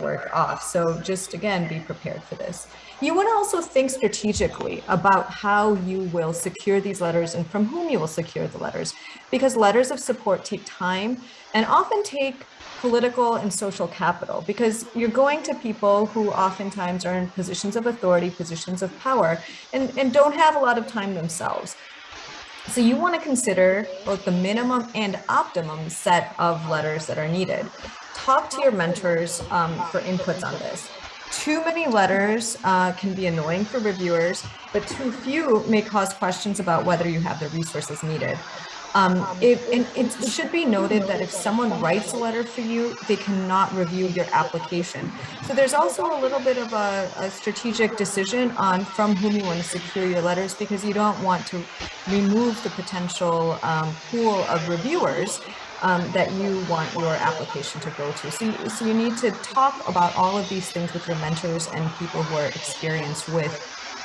work off. So just again, be prepared for this. You want to also think strategically about how you will secure these letters and from whom you will secure the letters, because letters of support take time and often take political and social capital, because you're going to people who oftentimes are in positions of authority, positions of power, and don't have a lot of time themselves. So you want to consider both the minimum and optimum set of letters that are needed. Talk to your mentors for inputs on this. Too many letters can be annoying for reviewers, but too few may cause questions about whether you have the resources needed. It should be noted that if someone writes a letter for you, they cannot review your application. So there's also a little bit of a strategic decision on from whom you want to secure your letters, because you don't want to remove the potential pool of reviewers that you want your application to go to. So you need to talk about all of these things with your mentors and people who are experienced with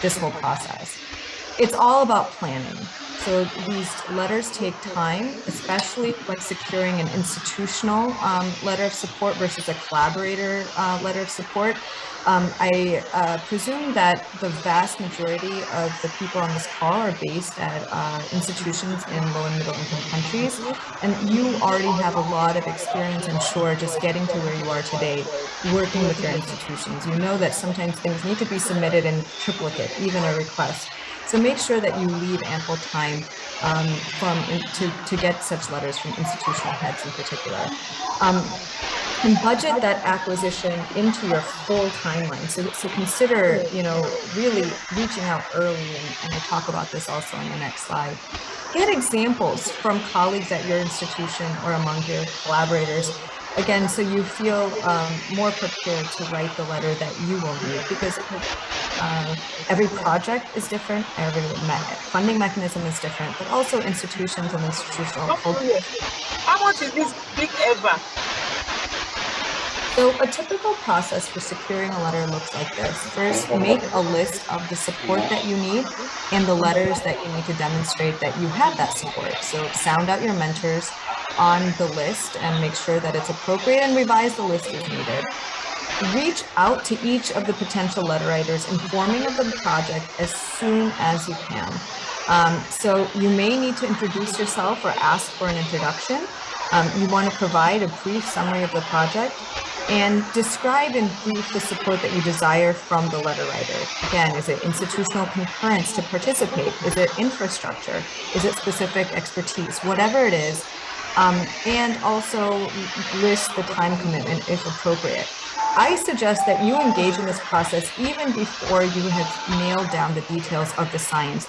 this whole process. It's all about planning. So these letters take time, especially when securing an institutional letter of support versus a collaborator letter of support. I presume that the vast majority of the people on this call are based at institutions in low and middle income countries, and you already have a lot of experience, I'm sure, just getting to where you are today, working with your institutions. You know that sometimes things need to be submitted in triplicate, even a request. So make sure that you leave ample time to get such letters from institutional heads in particular. And budget that acquisition into your full timeline. So consider, really reaching out early, and I talk about this also on the next slide. Get examples from colleagues at your institution or among your collaborators. Again, so you feel more prepared to write the letter that you will need, because every project is different, every funding mechanism is different, but also institutions and institutional culture. How much is this big ever? So a typical process for securing a letter looks like this. First, make a list of the support that you need and the letters that you need to demonstrate that you have that support. So sound out your mentors on the list and make sure that it's appropriate, and revise the list as needed. Reach out to each of the potential letter writers, informing of the project as soon as you can. So you may need to introduce yourself or ask for an introduction. You want to provide a brief summary of the project and describe in brief the support that you desire from the letter writer. Again, is it institutional concurrence to participate? Is it infrastructure? Is it specific expertise? Whatever it is, and also list the time commitment if appropriate. I suggest that you engage in this process even before you have nailed down the details of the science.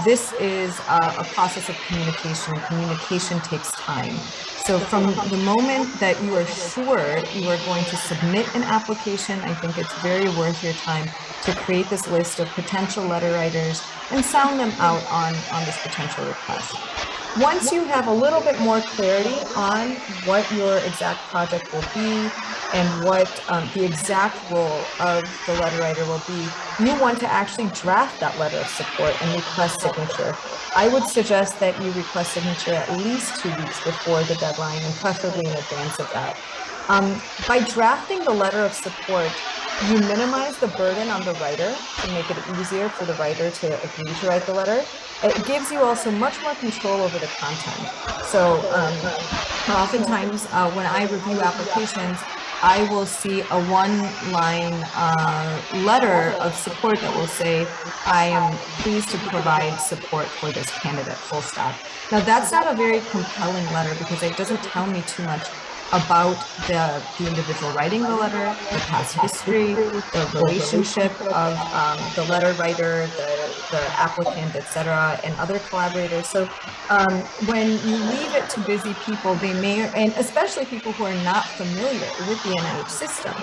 This is a process of communication, and communication takes time. So from the moment that you are sure you are going to submit an application, I think it's very worth your time to create this list of potential letter writers and sound them out on this potential request. Once you have a little bit more clarity on what your exact project will be and what the exact role of the letter writer will be, you want to actually draft that letter of support and request signature. I would suggest that you request signature at least 2 weeks before the deadline, and preferably in advance of that. By drafting the letter of support, you minimize the burden on the writer to make it easier for the writer to agree to write the letter. It gives you also much more control over the content. So oftentimes when I review applications, I will see a one-line letter of support that will say, I am pleased to provide support for this candidate, full stop. Now, that's not a very compelling letter, because it doesn't tell me too much about the individual writing the letter, the past history, the relationship of the letter writer, the applicant, et cetera, and other collaborators. So when you leave it to busy people, they may, and especially people who are not familiar with the NIH system,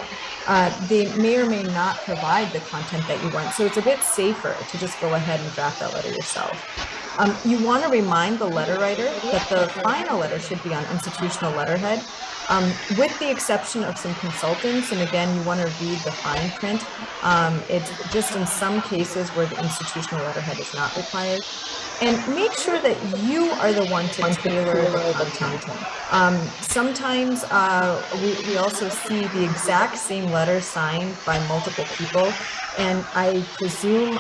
they may or may not provide the content that you want. So it's a bit safer to just go ahead and draft that letter yourself. You want to remind the letter writer that the final letter should be on institutional letterhead. With the exception of some consultants, and again, you want to read the fine print, it's just in some cases where the institutional letterhead is not required. And make sure that you are the one to tailor the content. Sometimes we also see the exact same letter signed by multiple people. And I presume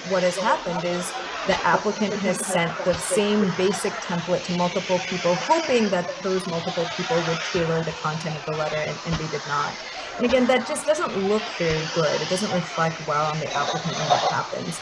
what has happened is the applicant has sent the same basic template to multiple people, hoping that those multiple people would tailor the content of the letter, and they did not. And again, that just doesn't look very good. It doesn't reflect well on the applicant when that happens.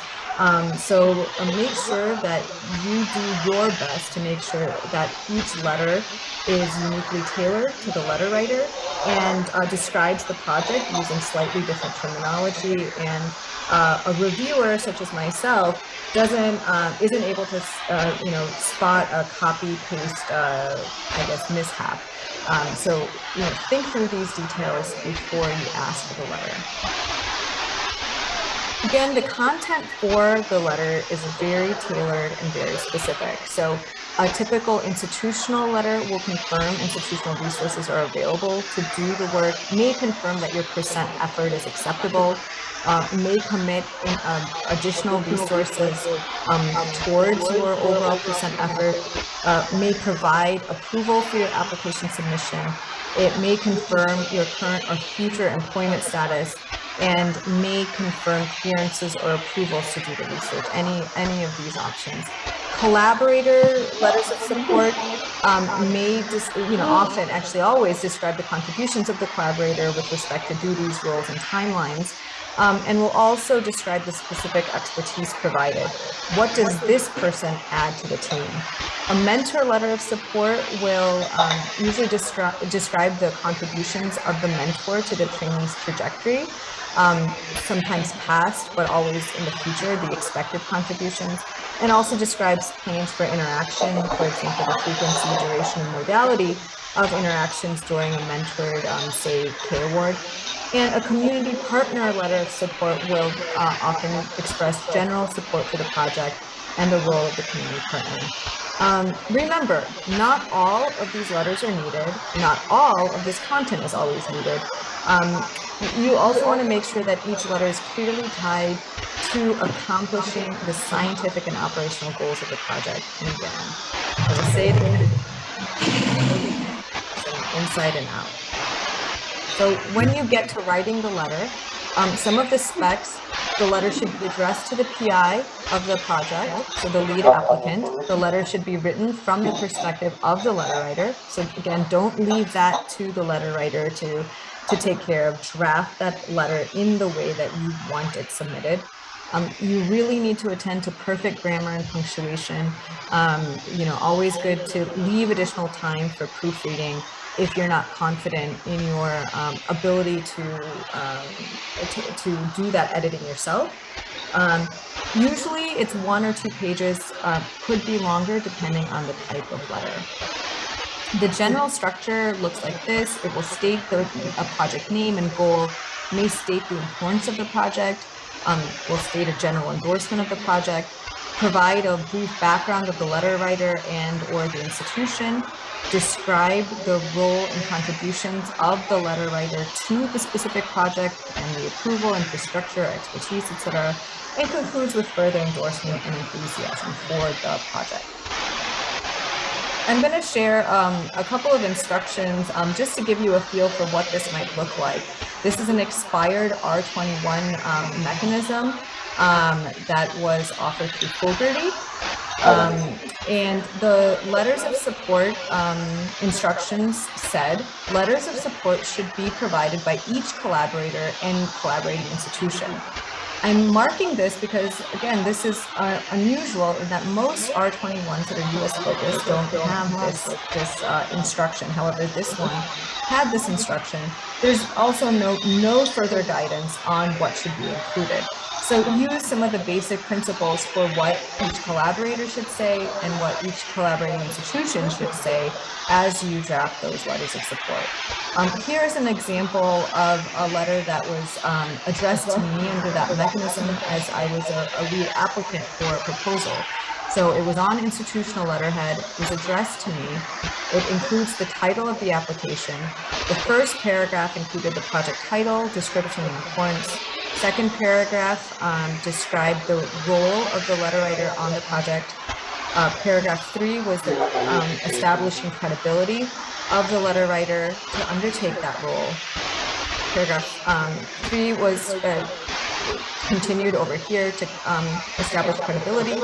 So make sure that you do your best to make sure that each letter is uniquely tailored to the letter writer and describes the project using slightly different terminology. And a reviewer such as myself isn't able to spot a copy paste I guess mishap. So think through these details before you ask for the letter. Again, the content for the letter is very tailored and very specific. So a typical institutional letter will confirm institutional resources are available to do the work, may confirm that your percent effort is acceptable, may commit additional resources towards your overall percent effort, may provide approval for your application submission. It may confirm your current or future employment status, and may confirm clearances or approvals to do the research, any of these options. Collaborator letters of support may just, often, actually always describe the contributions of the collaborator with respect to duties, roles, and timelines. And will also describe the specific expertise provided. What does this person add to the team? A mentor letter of support will usually describe the contributions of the mentor to the trainee's trajectory, sometimes past, but always in the future, the expected contributions, and also describes plans for interaction, for example, the frequency, duration, and modality of interactions during a mentored, say, K-award. And a community partner letter of support will often express general support for the project and the role of the community partner. Remember, not all of these letters are needed. Not all of this content is always needed. You also want to make sure that each letter is clearly tied to accomplishing the scientific and operational goals of the project. And again, I will say it again, inside and out. So when you get to writing the letter, some of the specs, the letter should be addressed to the PI of the project, so the lead applicant. The letter should be written from the perspective of the letter writer. So again, don't leave that to the letter writer to take care of. Draft that letter in the way that you want it submitted. You really need to attend to perfect grammar and punctuation. Always good to leave additional time for proofreading if you're not confident in your ability to do that editing yourself. Usually it's 1 or 2 pages, could be longer depending on the type of letter. The general structure looks like this. It will state a project name and goal, may state the importance of the project, will state a general endorsement of the project, provide a brief background of the letter writer and or the institution, describe the role and contributions of the letter writer to the specific project and the approval, infrastructure, expertise, etc., and concludes with further endorsement and enthusiasm for the project. I'm going to share a couple of instructions just to give you a feel for what this might look like. This is an expired R21 mechanism that was offered through Fogarty. And the letters of support instructions said, letters of support should be provided by each collaborator and collaborating institution. I'm marking this because, again, this is unusual in that most R21s that are US focused don't have this instruction. However, this one had this instruction. There's also no further guidance on what should be included. So use some of the basic principles for what each collaborator should say and what each collaborating institution should say as you draft those letters of support. Here's an example of a letter that was addressed to me under that mechanism as I was a lead applicant for a proposal. So it was on institutional letterhead, was addressed to me. It includes the title of the application. The first paragraph included the project title, description, and importance. Second paragraph described the role of the letter writer on the project. Paragraph 3 was the establishing credibility of the letter writer to undertake that role. Paragraph 3 was continued over here to establish credibility.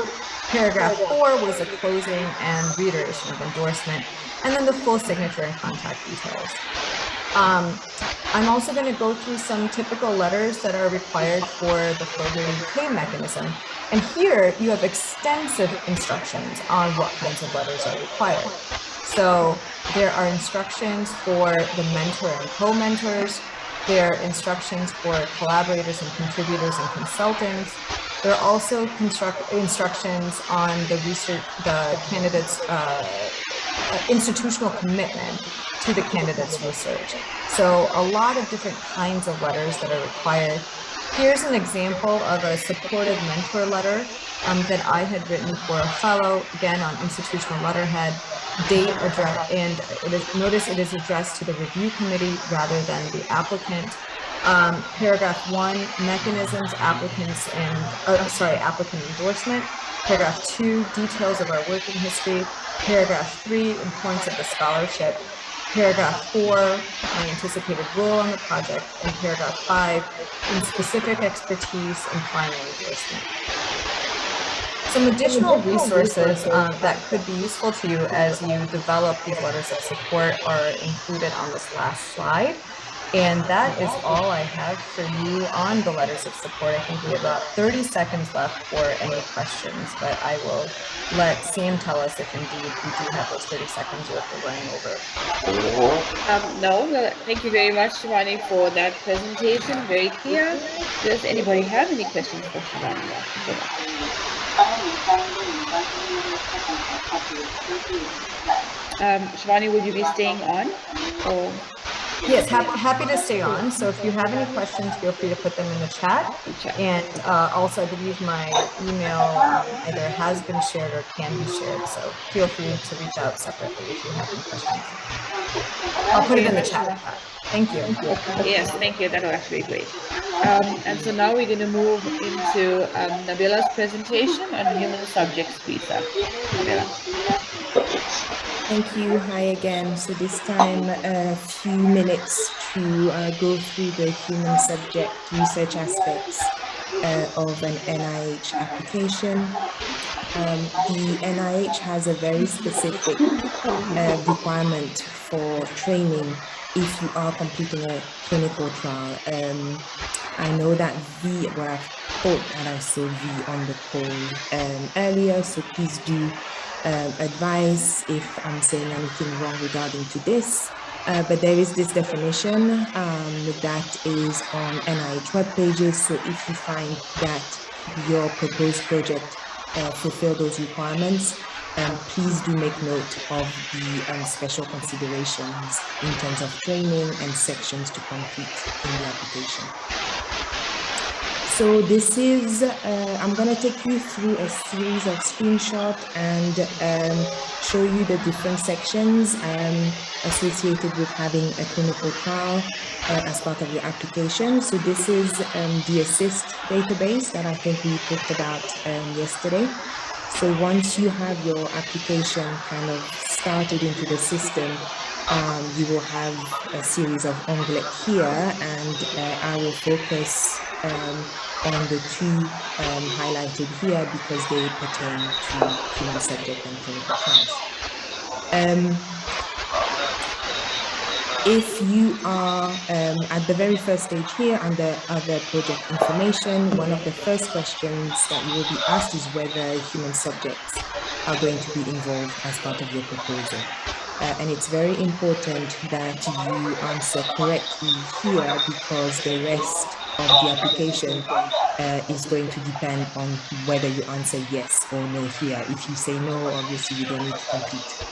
Paragraph 4 was the closing and reiteration of endorsement, and then the full signature and contact details. I'm also going to go through some typical letters that are required for the forwarding pay mechanism. And here you have extensive instructions on what kinds of letters are required. So there are instructions for the mentor and co-mentors. There are instructions for collaborators and contributors and consultants. There are also instructions on the candidate's institutional commitment to the candidate's research. So a lot of different kinds of letters that are required. Here's an example of a supportive mentor letter that I had written for a fellow, again on institutional letterhead, date, address, and notice it is addressed to the review committee rather than the applicant. Paragraph 1, mechanisms, applicants, and applicant endorsement. Paragraph 2, details of our working history. Paragraph 3, importance of the scholarship. Paragraph 4, my anticipated role on the project. And paragraph 5, in specific expertise and final endorsement. Some additional resources that could be useful to you as you develop these letters of support are included on this last slide. And that is all I have for you on the letters of support. I think we have about 30 seconds left for any questions, but I will let Sam tell us if indeed we do have those 30 seconds or if we're running over. No, thank you very much, Shivani, for that presentation. Very clear. Does anybody have any questions for Shivani? Shivani, will you be staying on? Or? Yes, happy to stay on. So if you have any questions, feel free to put them in the chat. And also, I believe my email either has been shared or can be shared. So feel free to reach out separately if you have any questions. I'll put it in the chat. Thank you. Yes, thank you. That will actually be great. And so now we're going to move into Nabila's presentation on human subjects visa. Nabila. Thank you. Hi again. So this time a few minutes to go through the human subject research aspects of an NIH application. The NIH has a very specific requirement for training if you are completing a clinical trial. I know that I thought that I saw V on the call earlier, so please do advise if I'm saying anything wrong regarding to this. But there is this definition that is on NIH web pages. So if you find that your proposed project fulfill those requirements, please do make note of the special considerations in terms of training and sections to complete in the application. So this is, I'm going to take you through a series of screenshots and show you the different sections associated with having a clinical trial as part of your application. So this is the ASSIST database that I think we talked about yesterday. So once you have your application kind of started into the system, you will have a series of onglets here, and I will focus on the two highlighted here because they pertain to human subject and clinical trials. If you are at the very first stage here under other project information, one of the first questions that you will be asked is whether human subjects are going to be involved as part of your proposal. And it's very important that you answer correctly here because the rest of the application is going to depend on whether you answer yes or no here. If you say no, obviously you don't need to complete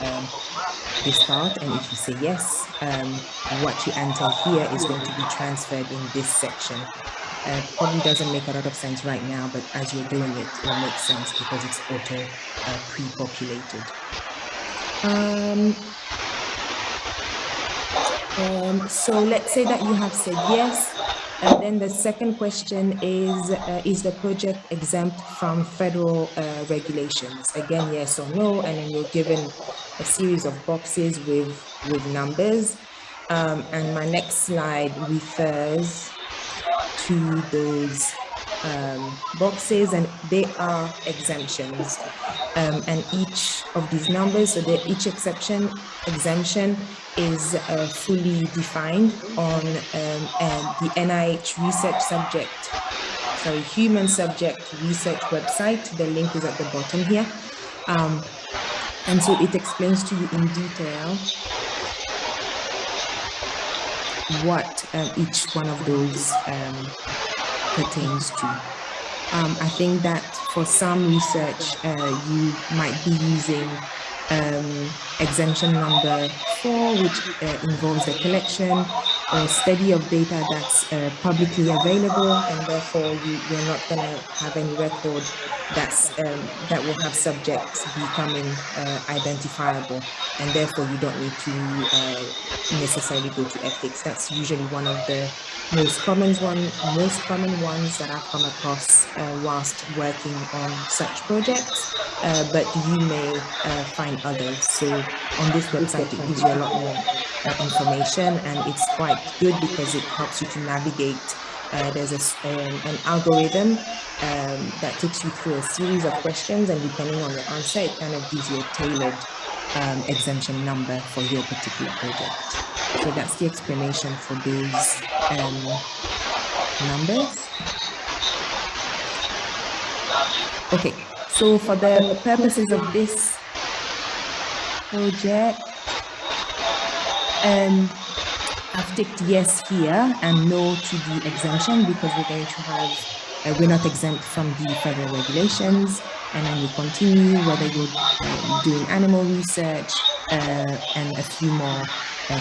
this part, and if you say yes, what you enter here is going to be transferred in this section. Probably doesn't make a lot of sense right now, but as you're doing it, it'll make sense because it's auto pre-populated. So let's say that you have said yes. Then the second question is the project exempt from federal regulations? Again, yes or no, and then you're given a series of boxes with numbers. And my next slide refers to those boxes, and they are exemptions. And each of these numbers, so that each exemption is fully defined on the NIH research subject, sorry, human subject research website. The link is at the bottom here. And so it explains to you in detail what each one of those pertains to. I think that for some research, you might be using exemption number 4, which involves the collection or study of data that's publicly available, and therefore you're not going to have any record that will have subjects becoming identifiable, and therefore you don't need to necessarily go to ethics. That's usually one of the most common ones that I've come across whilst working on such projects, but you may find others. So on this website, it gives you a lot more information, and it's quite good because it helps you to navigate. There's an algorithm that takes you through a series of questions, and depending on your answer, it kind of gives you a tailored exemption number for your particular project. So that's the explanation for those numbers. Okay, so for the purposes of this project, I've ticked yes here and no to the exemption because we're going to have, we're not exempt from the federal regulations. And then we continue whether you're doing animal research and a few more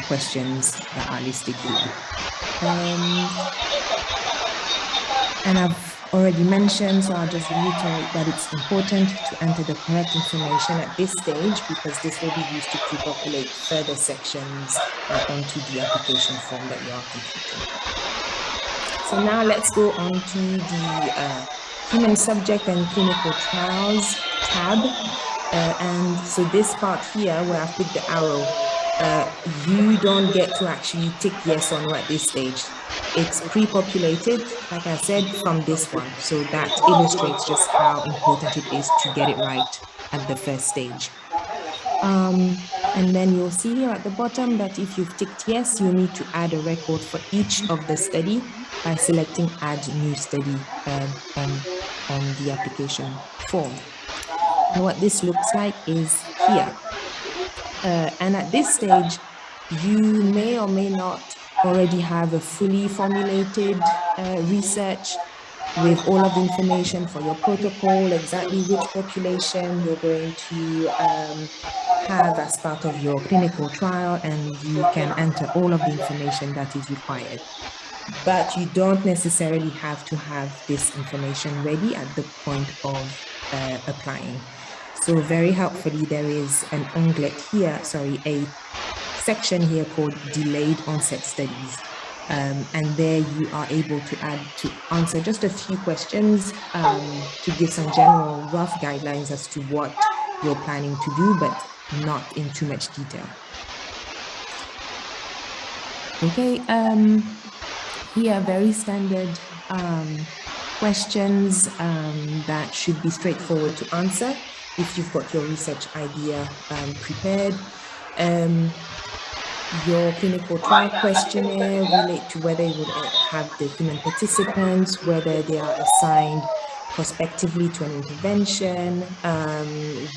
questions that are listed here. And I've already mentioned, so I'll just reiterate that it's important to enter the correct information at this stage because this will be used to pre-populate further sections onto the application form that you are completing. So now let's go on to the human subject and clinical trials tab. And so this part here where I've put the arrow, you don't get to actually tick yes or no at this stage. It's pre-populated, like I said, from this one. So that illustrates just how important it is to get it right at the first stage. And then you'll see here at the bottom that if you've ticked yes, you need to add a record for each of the study by selecting add new study on the application form. And what this looks like is here. And at this stage, you may or may not already have a fully formulated research with all of the information for your protocol, exactly which population you're going to have as part of your clinical trial, and you can enter all of the information that is required. But you don't necessarily have to have this information ready at the point of applying. So very helpfully, there is an onglet here, sorry, a section here called delayed onset studies. And there you are able to answer just a few questions to give some general rough guidelines as to what you're planning to do, but not in too much detail. Okay, here very standard questions that should be straightforward to answer if you've got your research idea prepared. Your clinical trial questionnaire relate to whether you would have the human participants, whether they are assigned prospectively to an intervention,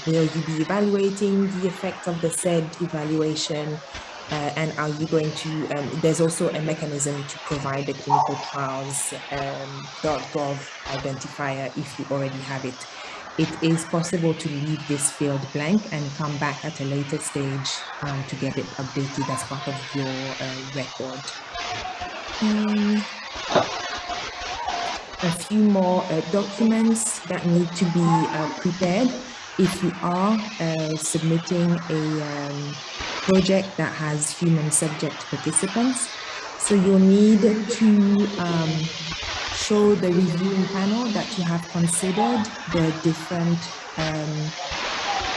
will you be evaluating the effect of the said evaluation, and are you going to, there's also a mechanism to provide the clinical trials .gov identifier if you already have it. It is possible to leave this field blank and come back at a later stage to get it updated as part of your record. a few more documents that need to be prepared if you are submitting a project that has human subject participants. So you'll need to show the reviewing panel that you have considered the different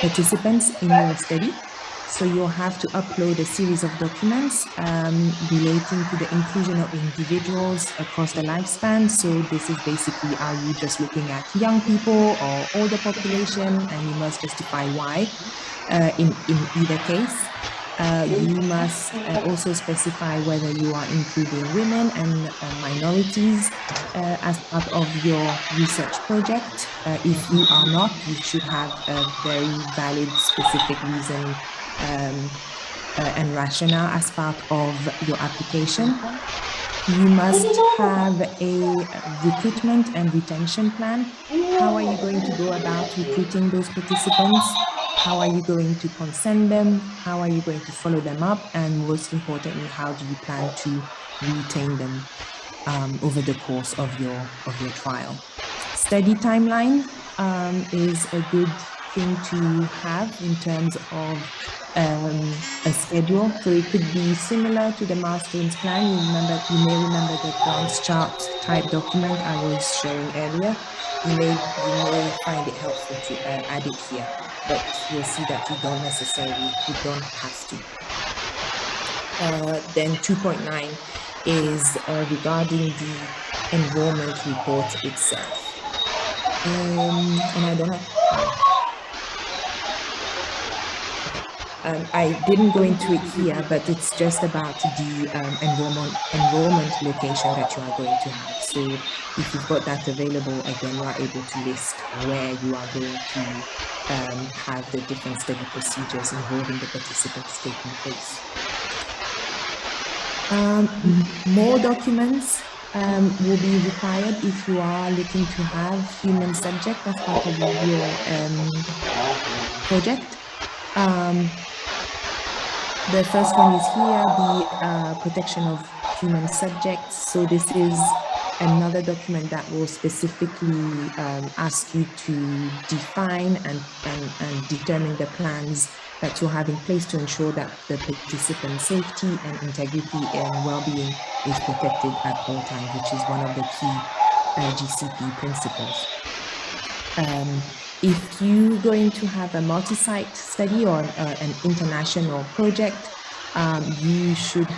participants in your study. So you'll have to upload a series of documents relating to the inclusion of individuals across the lifespan. So this is basically, are you just looking at young people or older population? And you must justify why in either case. You must also specify whether you are including women and minorities as part of your research project. If you are not, you should have a very valid, specific reason and rationale as part of your application. You must have a recruitment and retention plan. How are you going to go about recruiting those participants? How are you going to consent them? How are you going to follow them up? And most importantly, how do you plan to retain them over the course of your trial? Study timeline is a good thing to have in terms of a schedule. So it could be similar to the milestones plan. You may remember the Gantt chart type document I was showing earlier. You may find it helpful to add it here, but you'll see that you don't have to. Then 2.9 is regarding the enrollment report itself. And I don't have, okay. I didn't go into it here, but it's just about the enrollment location that you are going to have. So if you've got that available, again, you are able to list where you are going to have the different study procedures involving the participants taking place. More documents will be required if you are looking to have human subject as part of your project. The first one is here, the protection of human subjects. So this is another document that will specifically ask you to define and determine the plans that you'll have in place to ensure that the participant safety and integrity and well-being is protected at all times, which is one of the key GCP principles. If you're going to have a multi-site study or an international project, you should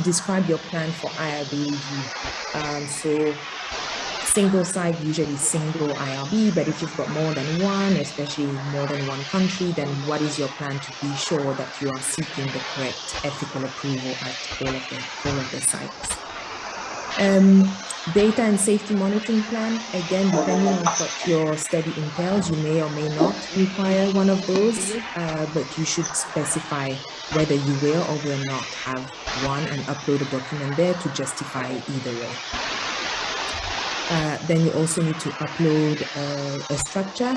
describe your plan for IRB review. So single site, usually single IRB, but if you've got more than one, especially more than one country, then what is your plan to be sure that you are seeking the correct ethical approval at all of the sites? Data and safety monitoring plan, again, depending on what your study entails, you may or may not require one of those, but you should specify whether you will or will not have one and upload a document there to justify either way. Then you also need to upload a structure,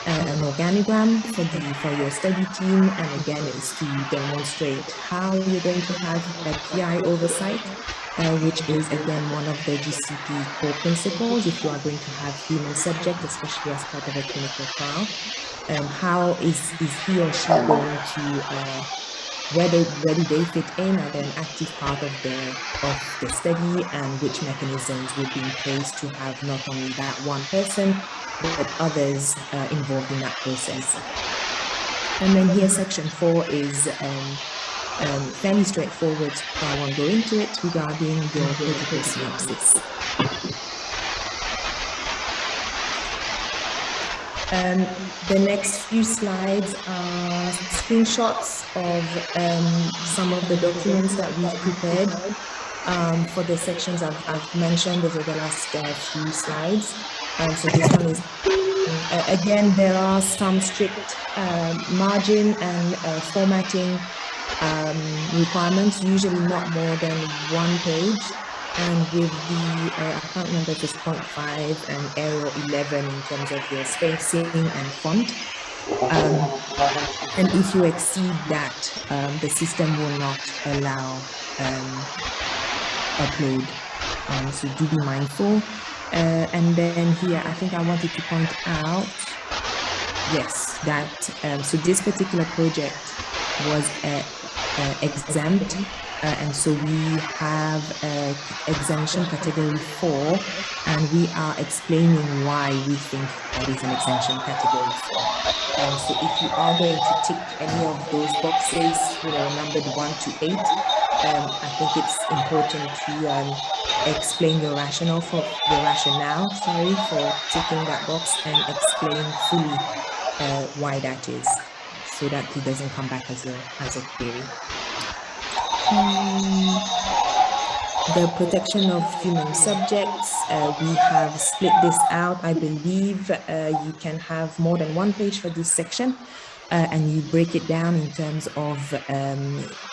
an organigram for your study team. And again, it's to demonstrate how you're going to have a PI oversight, which is again, one of the GCP core principles. If you are going to have human subject, especially as part of a clinical trial, how is he or she going to where do they fit in? Are they an active part of the study, and which mechanisms would be in place to have not only that one person, but others involved in that process? And then here, section 4 is fairly straightforward, so I won't go into it, regarding your protocol synopsis. The next few slides are screenshots of some of the documents that we've prepared for the sections I've mentioned over the last few slides. So this one is, again, there are some strict margin and formatting requirements, usually not more than 1 page. And with the, I can't remember if it's 0.5 and Arial 11 in terms of your spacing and font. And if you exceed that, the system will not allow upload. So do be mindful. And then here, I think I wanted to point out, yes, that so this particular project was exempt, and so we have exemption category 4, and we are explaining why we think that is an exemption category 4. So if you are going to tick any of those boxes, numbered 1 to 8, I think it's important to explain your rationale, sorry, for ticking that box, and explain fully why that is, so that it doesn't come back as a query. The protection of human subjects, we have split this out. I believe you can have more than one page for this section, and you break it down in terms of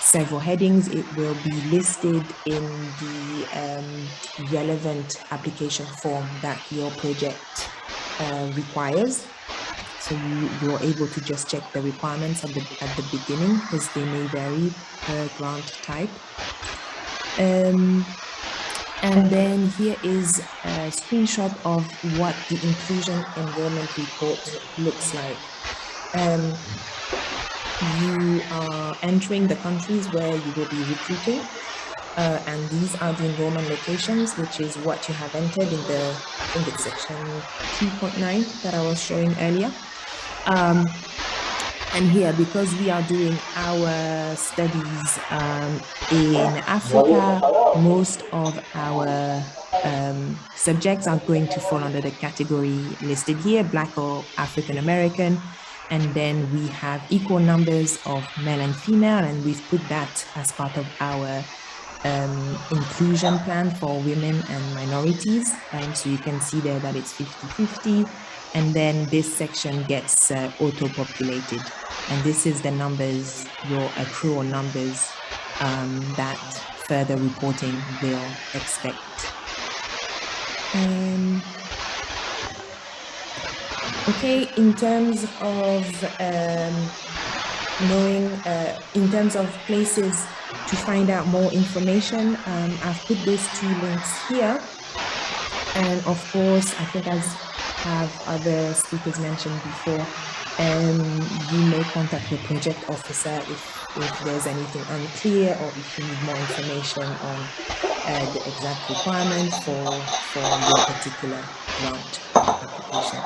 several headings. It will be listed in the relevant application form that your project requires. So you're able to just check the requirements at the beginning, because they may vary per grant type. And then here is a screenshot of what the inclusion enrollment report looks like. You are entering the countries where you will be recruiting, and these are the enrollment locations, which is what you have entered in the, I think it's section 2.9 that I was showing earlier. And here, because we are doing our studies in Africa, most of our subjects are going to fall under the category listed here, Black or African American. And then we have equal numbers of male and female, and we've put that as part of our inclusion plan for women and minorities. So you can see there that it's 50-50. And then this section gets auto-populated. And this is the numbers, your accrual numbers, that further reporting will expect. Okay, in terms of in terms of places to find out more information, I've put those 2 links here. And of course, I think, as have other speakers mentioned before, you may contact your project officer if there's anything unclear, or if you need more information on the exact requirement for your particular grant application.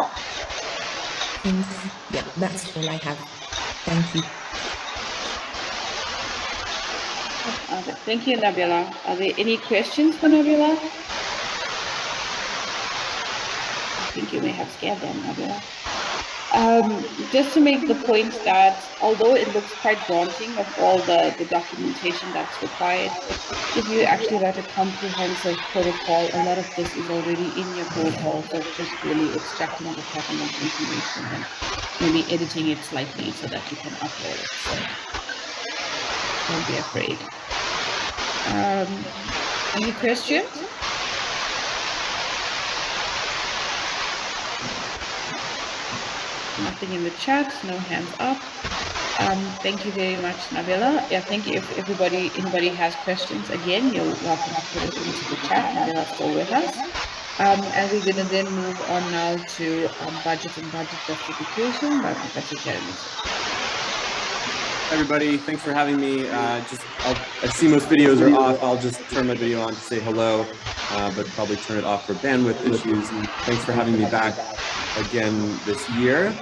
I think, yeah, that's all I have. Thank you. Thank you, Nabila. Are there any questions for Nabila? I think you may have scared them, Nabila. Just to make the point that although it looks quite daunting of all the documentation that's required, if you actually write a comprehensive protocol, a lot of this is already in your protocol, so it's just really extracting the pertinent information and maybe editing it slightly so that you can upload it. So don't be afraid. Any questions? Nothing in the chat, no hands up. Thank you very much, Nabila. I think if anybody has questions, again, you're welcome to put it into the chat. Nabila's still with us. And we're going to then move on now to budget and budget justification by Professor Jeremy. Everybody, thanks for having me. I see most videos are off. I'll just turn my video on to say hello, but probably turn it off for bandwidth issues. Thanks for having me back again this year.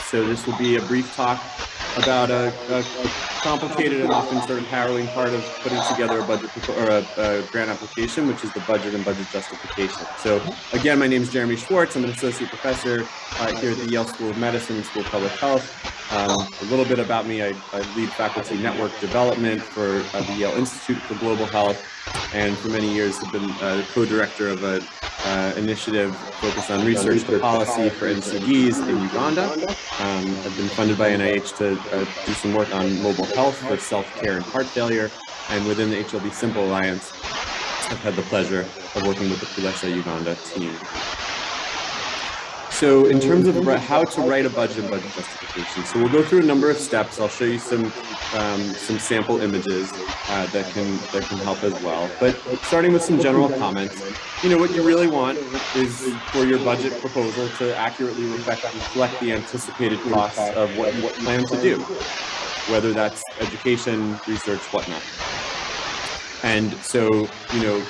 So this will be a brief talk about a complicated and often sort of harrowing part of putting together a budget or a grant application, which is the budget and budget justification. So again, my name is Jeremy Schwartz. I'm an associate professor here at the Yale School of Medicine and School of Public Health. A little bit about me, I lead faculty network development for the Yale Institute for Global Health, and for many years have been the co-director of an initiative focused on research to policy for NCDs in Uganda. I've been funded by NIH to do some work on mobile health for self-care and heart failure, and within the HLB Simple Alliance, I've had the pleasure of working with the Pulesa Uganda team. So in terms of how to write a budget and budget justification, so we'll go through a number of steps. I'll show you some sample images that can help as well. But starting with some general comments, what you really want is for your budget proposal to accurately reflect the anticipated costs of what you plan to do, whether that's education, research, whatnot. And so,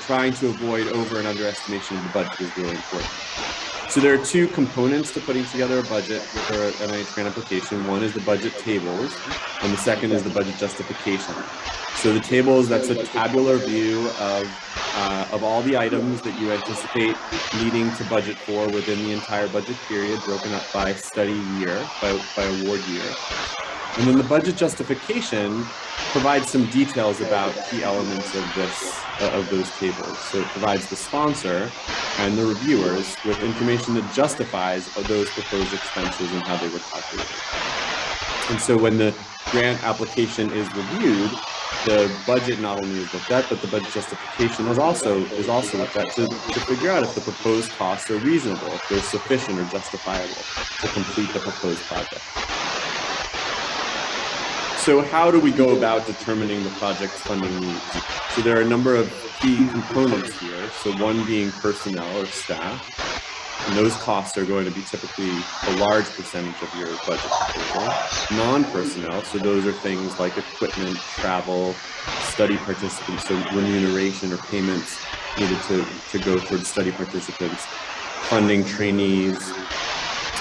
trying to avoid over and underestimation of the budget is really important. So there are two components to putting together a budget for an NIH grant application. One is the budget tables, and the second is the budget justification. So the tables, that's a tabular view of all the items that you anticipate needing to budget for within the entire budget period, broken up by study year, by award year. And then the budget justification provides some details about key elements of those tables. So it provides the sponsor and the reviewers with information that justifies those proposed expenses and how they were calculated. And so when the grant application is reviewed, the budget not only is looked at, but the budget justification is also looked at to figure out if the proposed costs are reasonable, if they're sufficient or justifiable to complete the proposed project. So how do we go about determining the project's funding needs? So there are a number of key components here. So one being personnel or staff. And those costs are going to be typically a large percentage of your budget proposal. Non-personnel, so those are things like equipment, travel, study participants, so remuneration or payments needed to go towards study participants, funding trainees,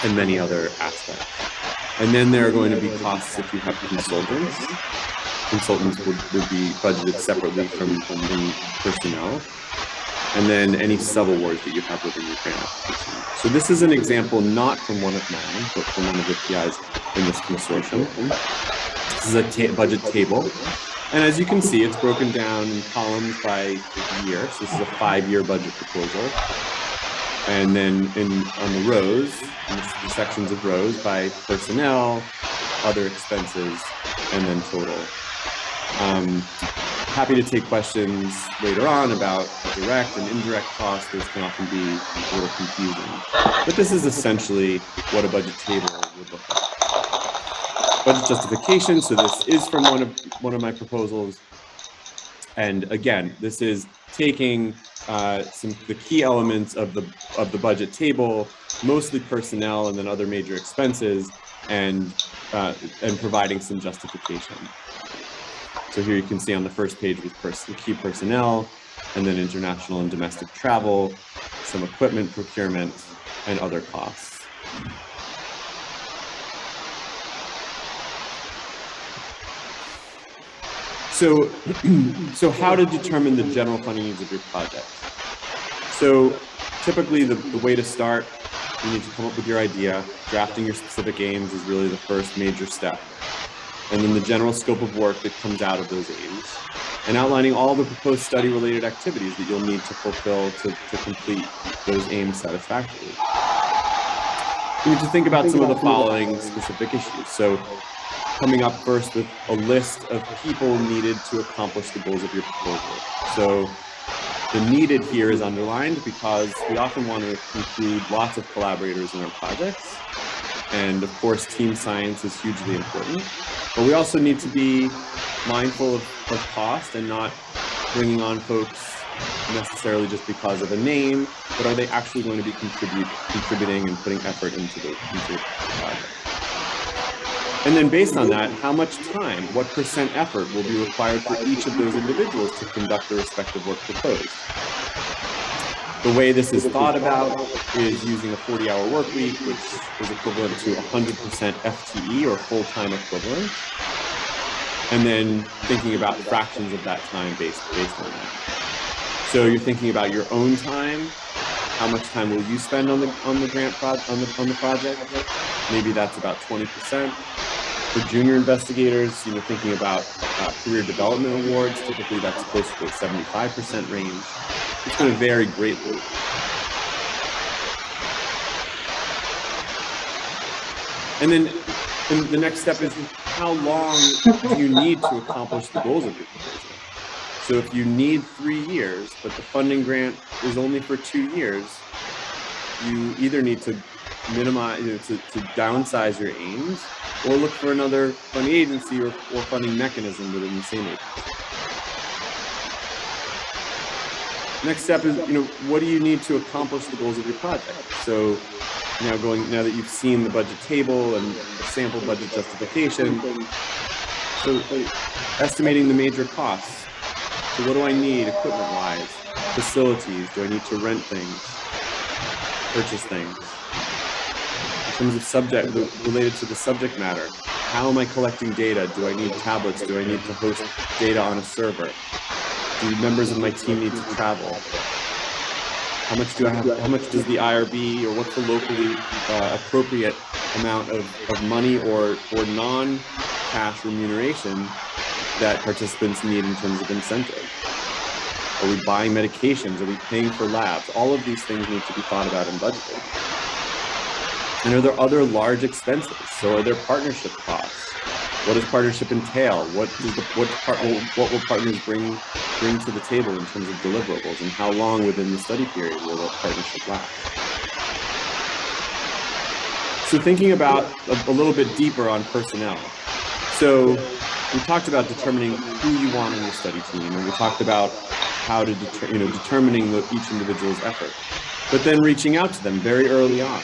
and many other aspects. And then there are going to be costs if you have consultants. Consultants would be budgeted separately from personnel. And then any sub-awards that you have within your grant application. So this is an example not from one of mine, but from one of the PIs in this consortium. This is a budget table. And as you can see, it's broken down in columns by year. So this is a 5-year budget proposal. And then on the rows, in the sections of rows by personnel, other expenses, and then total. Happy to take questions later on about direct and indirect costs. Those can often be a little confusing. But this is essentially what a budget table would look like. Budget justification, so this is from one of my proposals. And again, this is taking the key elements of the budget table, mostly personnel and then other major expenses, and providing some justification. So here you can see on the first page with key personnel, and then international and domestic travel, some equipment procurement, and other costs. So how to determine the general funding needs of your project? So typically the way to start, you need to come up with your idea. Drafting your specific aims is really the first major step. And then the general scope of work that comes out of those aims, and outlining all the proposed study-related activities that you'll need to fulfill to complete those aims satisfactorily. You need to think about some of the following specific issues. So coming up first with a list of people needed to accomplish the goals of your proposal. So the needed here is underlined because we often want to include lots of collaborators in our projects. And of course, team science is hugely important. But we also need to be mindful of cost and not bringing on folks necessarily just because of a name, but are they actually going to be contributing and putting effort into the project? And then based on that, how much time, what % effort will be required for each of those individuals to conduct the respective work proposed? The way this is thought about is using a 40-hour work week, which is equivalent to 100% FTE or full-time equivalent, and then thinking about fractions of that time based on that. So you're thinking about your own time. How much time will you spend on the project? Maybe that's about 20%. For junior investigators, thinking about career development awards, typically that's close to the 75% range. It's going to vary greatly. And then the next step is how long do you need to accomplish the goals of your proposal? So if you need 3 years, but the funding grant is only for 2 years, you either need to minimize, to downsize your aims, or look for another funding agency or funding mechanism within the same agency. Next step is, what do you need to accomplish the goals of your project? So now that you've seen the budget table and the sample budget justification, so estimating the major costs. So what do I need equipment-wise? Facilities, do I need to rent things, purchase things? In terms of subject, related to the subject matter, how am I collecting data? Do I need tablets? Do I need to host data on a server? Do members of my team need to travel? How much does the IRB, or what's the locally appropriate amount of money or non-cash remuneration that participants need in terms of incentive? Are we buying medications? Are we paying for labs? All of these things need to be thought about in budgeting. And are there other large expenses? So are there partnership costs? What does partnership entail? What will partners bring to the table in terms of deliverables, and how long within the study period will that partnership last? So thinking about a little bit deeper on personnel. So we talked about determining who you want on your study team, and we talked about how to determining each individual's effort, but then reaching out to them very early on,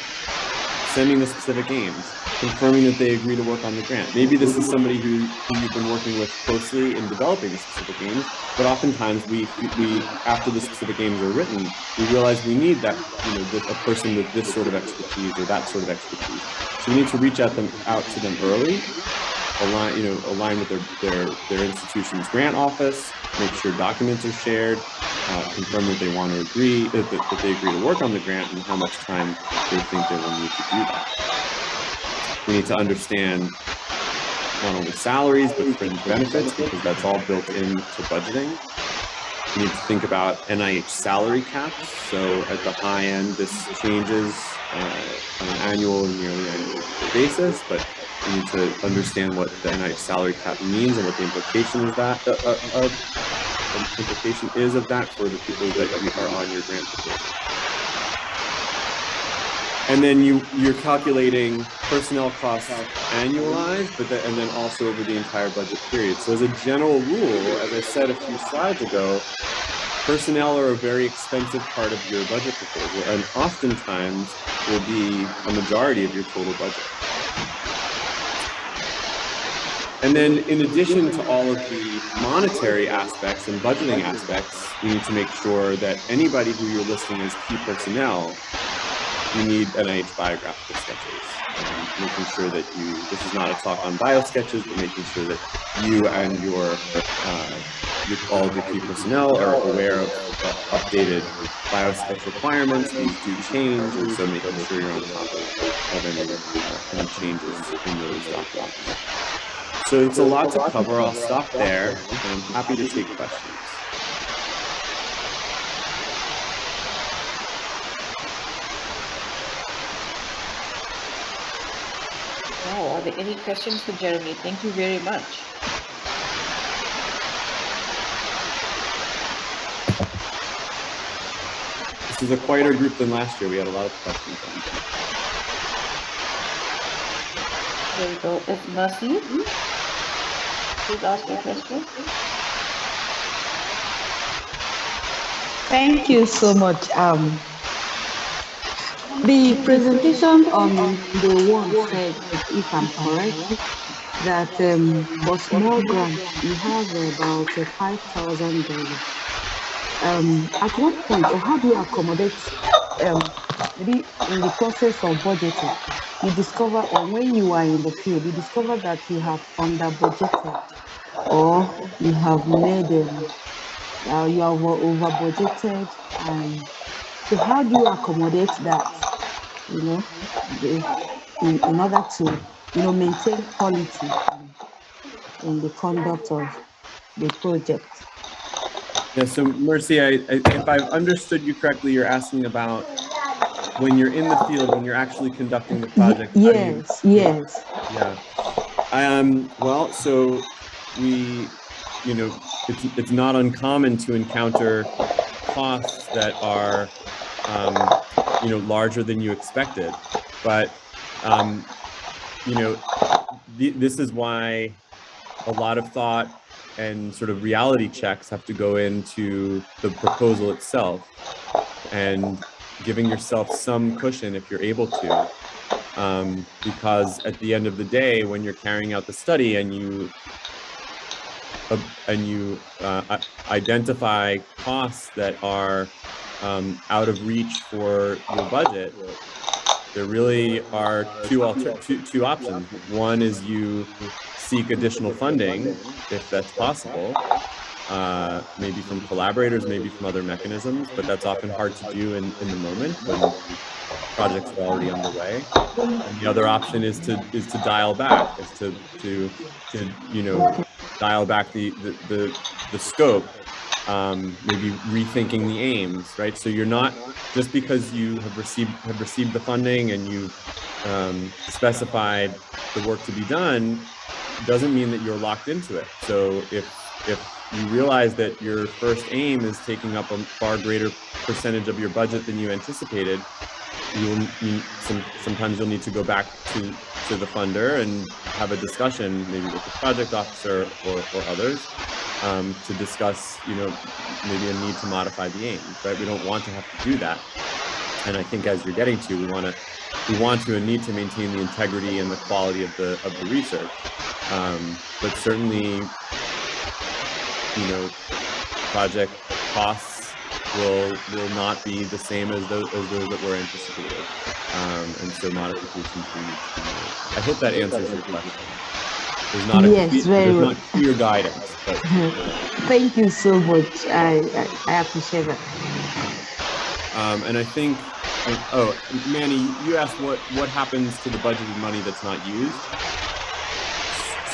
sending the specific aims, confirming that they agree to work on the grant. Maybe this is somebody who you've been working with closely in developing the specific aims, but oftentimes we after the specific aims are written, we realize we need that, a person with this sort of expertise or that sort of expertise. So we need to reach out to them early, align with their institution's grant office, make sure documents are shared, confirm that they want to agree, that they agree to work on the grant, and how much time they think they will need to do that. We need to understand not only salaries, but fringe benefits, because that's all built into budgeting. We need to think about NIH salary caps. So at the high end, this changes on an annual and nearly annual basis, but we need to understand what the NIH salary cap means and what the implication is of that for the people that are on your grant proposal. And then you're calculating personnel costs annualized, and then also over the entire budget period. So as a general rule, as I said a few slides ago, personnel are a very expensive part of your budget proposal, and oftentimes will be a majority of your total budget. And then in addition to all of the monetary aspects and budgeting aspects, you need to make sure that anybody who you're listing as key personnel, you need NIH biographical sketches. Making sure that this is not a talk on bio sketches, but making sure that you and all of your key personnel are aware of updated bio sketch requirements. These do change, and so making sure you're on top of any changes in those documents. So it's a lot to cover. I'll stop there, and I'm happy to take questions. Wow, are there any questions for Jeremy? Thank you very much. This is a quieter group than last year. We had a lot of questions. There we go. It's Mercy. Please ask your question. Thank you so much. The presentation on the one said, if I'm correct, that for small grants you have about $5,000. At what point, or how do you accommodate? Maybe in the process of budgeting, you discover, or when you are in the field, you discover that you have under budgeted, or you have made you have over budgeted, and so how do you accommodate that, in order to, maintain quality in the conduct of the project? Yeah, so Mercy, if I've understood you correctly, you're asking about when you're in the field, when you're actually conducting the project. Yes. Yeah. Well, so it's not uncommon to encounter costs that are, larger than you expected. But, you know, this is why a lot of thought and sort of reality checks have to go into the proposal itself, and giving yourself some cushion if you're able to. Because at the end of the day, when you're carrying out the study and you identify costs that are out of reach for your budget, there really are two options. One is you seek additional funding if that's possible, maybe from collaborators, maybe from other mechanisms, but that's often hard to do in the moment when projects are already underway. And the other option is to dial back, is to you know, dial back the scope, maybe rethinking the aims, right? So you're not, just because you have received the funding and you've specified the work to be done, doesn't mean that you're locked into it. So if you realize that your first aim is taking up a far greater percentage of your budget than you anticipated, sometimes you'll need to go back to the funder and have a discussion, maybe with the project officer or others, to discuss, you know, maybe a need to modify the aims, right? We don't want to have to do that. And I think, as you're getting to, we want to and need to maintain the integrity and the quality of the research. But certainly, you know, project costs will not be the same as those that were anticipated, and so modifications will need to be made. I hope that answers your question. There's not not clear guidance, but thank you so much. I appreciate that. And I think, oh, Manny, you asked what happens to the budgeted money that's not used.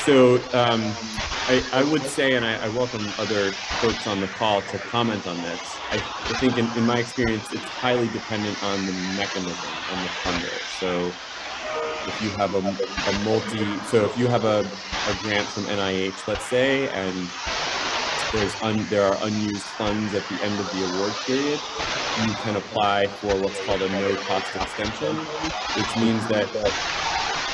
So I would say, and I welcome other folks on the call to comment on this. I think in my experience, it's highly dependent on the mechanism and the funder. So if you have if you have a grant from NIH, let's say, and there are unused funds at the end of the award period, you can apply for what's called a no-cost extension, which means that,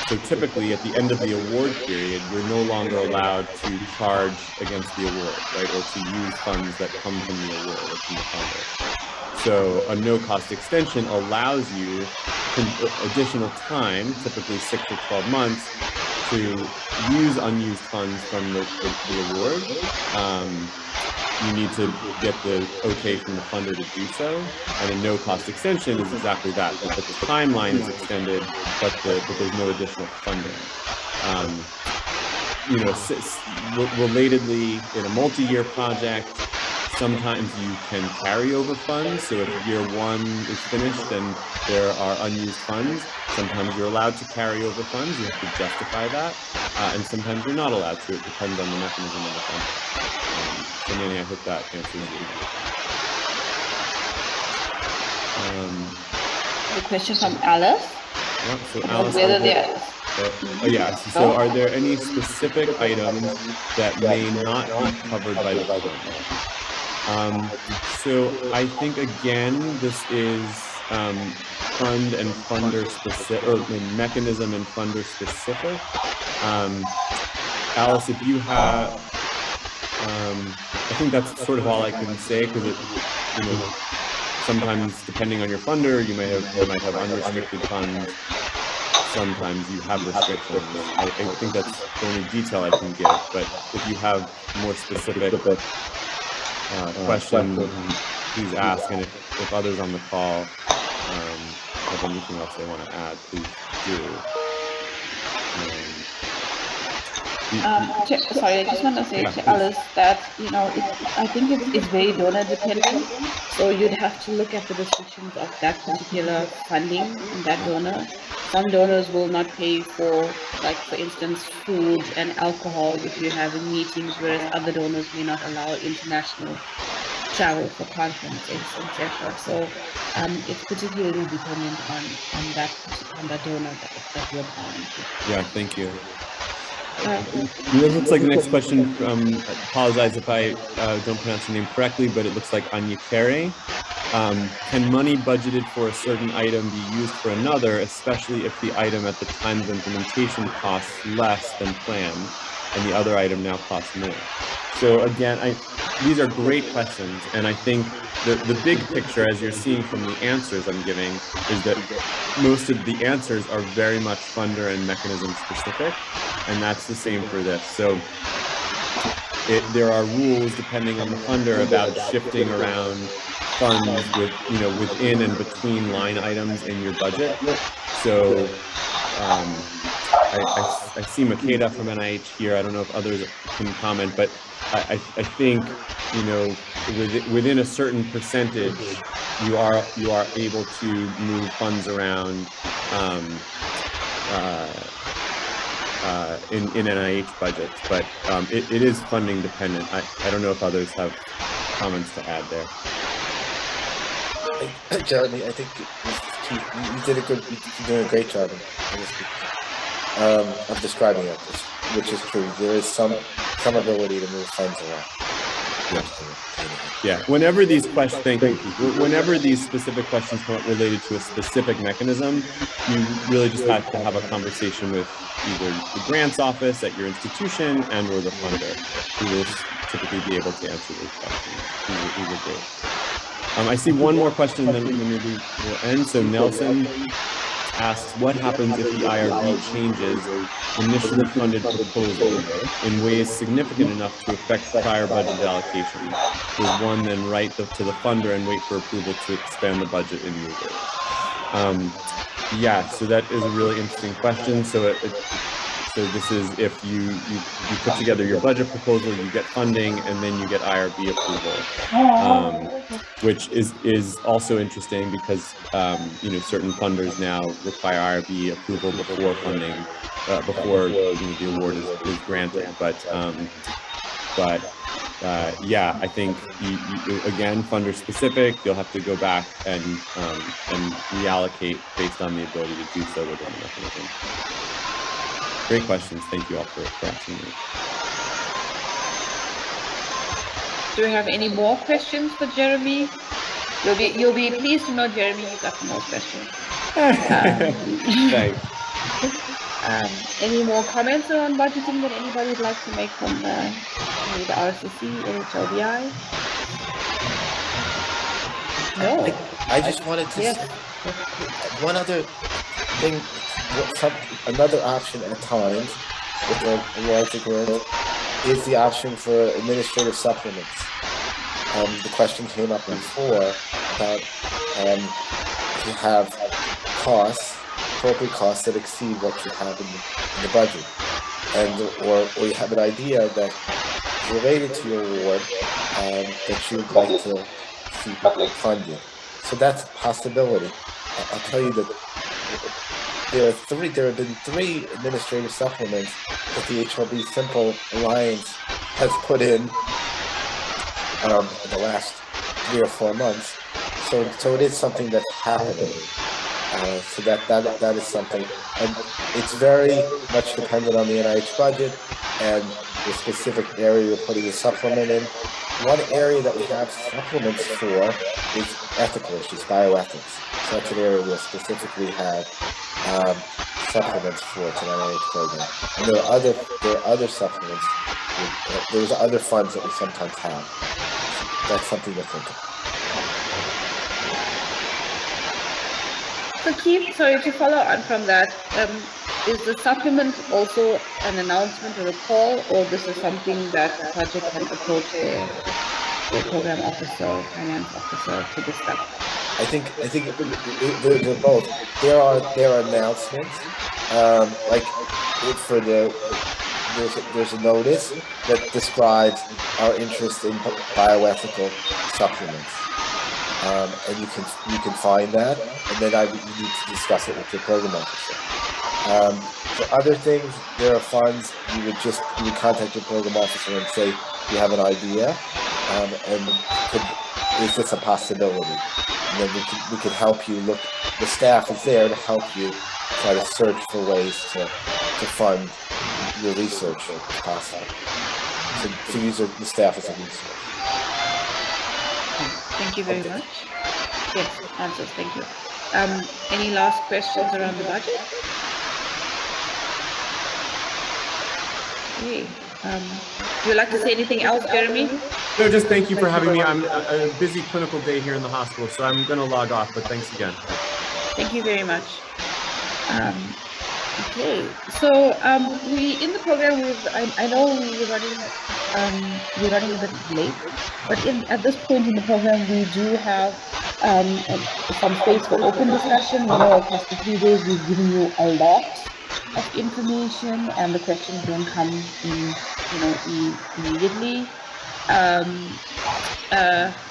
so typically at the end of the award period, you're no longer allowed to charge against the award, right? Or to use funds that come from the award or from the funder. So a no-cost extension allows you additional time, typically 6 to 12 months, to use unused funds from the award. You need to get the okay from the funder to do so. And a no-cost extension is exactly that the timeline is extended, but there's no additional funding. You know, relatedly, in a multi-year project, sometimes you can carry over funds. So if year one is finished and there are unused funds, sometimes you're allowed to carry over funds. You have to justify that. And sometimes you're not allowed to. It depends on the mechanism of the fund. So Manny, I hope that answers you. The question from Alice. Yeah, so Alice, so are there any specific items that may not be covered by the fund? So I think, again, this is fund and funder specific, or mechanism and funder specific. Alice, if you have, I think that's sort of all I can say, because it, you know, sometimes depending on your funder, you might have unrestricted funds. Sometimes you have restrictions. I think that's the only detail I can give. But if you have more specific question, please ask. And if others on the call have anything else they want to add, please do. Sorry, I just want to say to Alice that, you know, I think it's very donor dependent. So you'd have to look at the restrictions of that particular funding and that donor. Some donors will not pay for, like, for instance, food and alcohol if you're having meetings, whereas other donors may not allow international travel for conferences, etc. So it's particularly dependent on that donor that you're applying to. Yeah, thank you. It looks like the next question, apologize if I don't pronounce your name correctly, but it looks like Anya Carey. can money budgeted for a certain item be used for another, especially if the item at the time of implementation costs less than planned and the other item now costs more? So again, these are great questions. And I think the big picture, as you're seeing from the answers I'm giving, is that most of the answers are very much funder and mechanism specific. And that's the same for this. So there are rules depending on the funder about shifting around funds within and between line items in your budget. So I see Makeda from NIH here. I don't know if others can comment, but I think within a certain percentage, you are able to move funds around in NIH budgets, but it is funding dependent. I don't know if others have comments to add there. Jeremy, I think you did you're doing a great job of describing it, which is true. There is some ability to move funds around. Yeah. Whenever these questions, thank you. Whenever these specific questions come up related to a specific mechanism, you really just have to have a conversation with either the grants office at your institution and/or the funder, who will typically be able to answer those questions. These are great. I see one more question, then maybe we'll end. So Nelson asks, what happens if the IRB changes initially funded proposal in ways significant enough to affect prior budget allocation? Does one then write to the funder and wait for approval to expand the budget in new ways? Yeah, so that is a really interesting question. So this is if you put together your budget proposal, you get funding, and then you get IRB approval, which is also interesting because certain funders now require IRB approval before funding, before the award is granted. But yeah, I think again, funder specific, you'll have to go back and reallocate based on the ability to do so within the mechanism. Great questions. Thank you all for asking me. Do we have any more questions for Jeremy? You'll be pleased to know, Jeremy, you got the most questions. Thanks. Any more comments on budgeting that anybody would like to make from maybe the RCC or HLBI? No. I just wanted to Yes. say one other thing. Another option at times with a larger grant is the option for administrative supplements. The question came up before about if you have appropriate costs that exceed what you have in the budget, or you have an idea that is related to your award that you'd like to see funded. So that's a possibility. I'll tell you that there have been three administrative supplements that the HLB Simple Alliance has put in the last 3 or 4 months. So it is something that's happening. So that is something, and it's very much dependent on the NIH budget and the specific area you're putting the supplement in. One area that we have supplements for is ethical issues, bioethics. So that's an area we'll specifically have supplements for to the NIH program. And there are other supplements. There's other funds that we sometimes have. That's something to think of. So sorry, to follow on from that, is the supplement also an announcement or a call, or this is something that the project can approach their program officer or finance officer to discuss? I think they're both. There are announcements, like for there's a notice that describes our interest in bioethical supplements. And you can find that, and then you need to discuss it with your program officer. For other things, there are funds you would contact your program officer and say you have an idea, and is this a possibility? And then we could help you look. The staff is there to help you try to search for ways to fund your research if possible. So use the staff as a resource. Thank you very much. Yes, answers. Thank you. Any last questions around the budget? Okay. Would you like to say anything else, Jeremy? No, just thank you for having me. I'm a busy clinical day here in the hospital, so I'm going to log off, but thanks again. Thank you very much. Okay, so we in the program I know we're running a bit late, but at this point in the program we do have some space for open discussion. We know across the 3 days we've given you a lot of information, and the questions don't come in, immediately.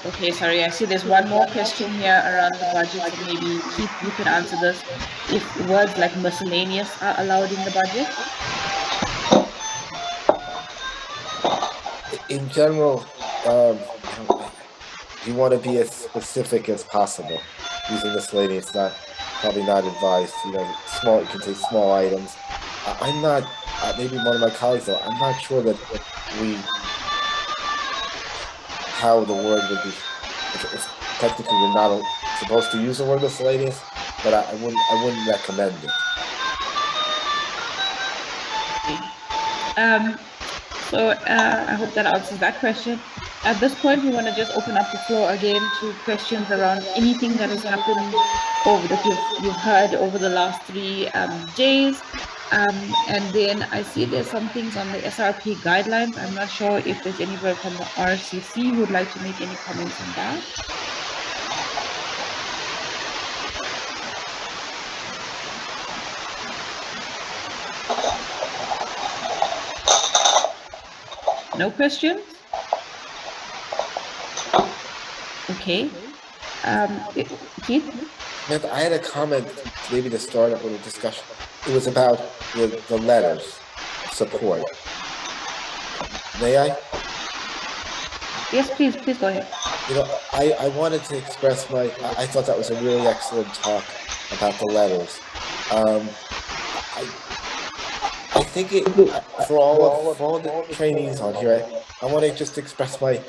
Okay, sorry, I see there's one more question here around the budget, so maybe Keith, you can answer this. If words like miscellaneous are allowed in the budget? In general, you want to be as specific as possible. Using miscellaneous, probably not advised. Small, you can say small items. I'm not, maybe one of my colleagues though, I'm not sure that how the word would be, if technically we're not supposed to use the word miscellaneous, but I wouldn't recommend it. So I hope that answers that question. At this point, we want to just open up the floor again to questions around anything that has happened or that you've heard over the last 3 days. And then I see there's some things on the SRP guidelines. I'm not sure if there's anybody from the RCC who would like to make any comments on that. No questions? Okay. Keith? I had a comment, maybe to start a little discussion. It was about the letters of support. May I? Yes, please go ahead. I wanted to express I thought that was a really excellent talk about the letters. I think for all the trainees on here, I want to just express my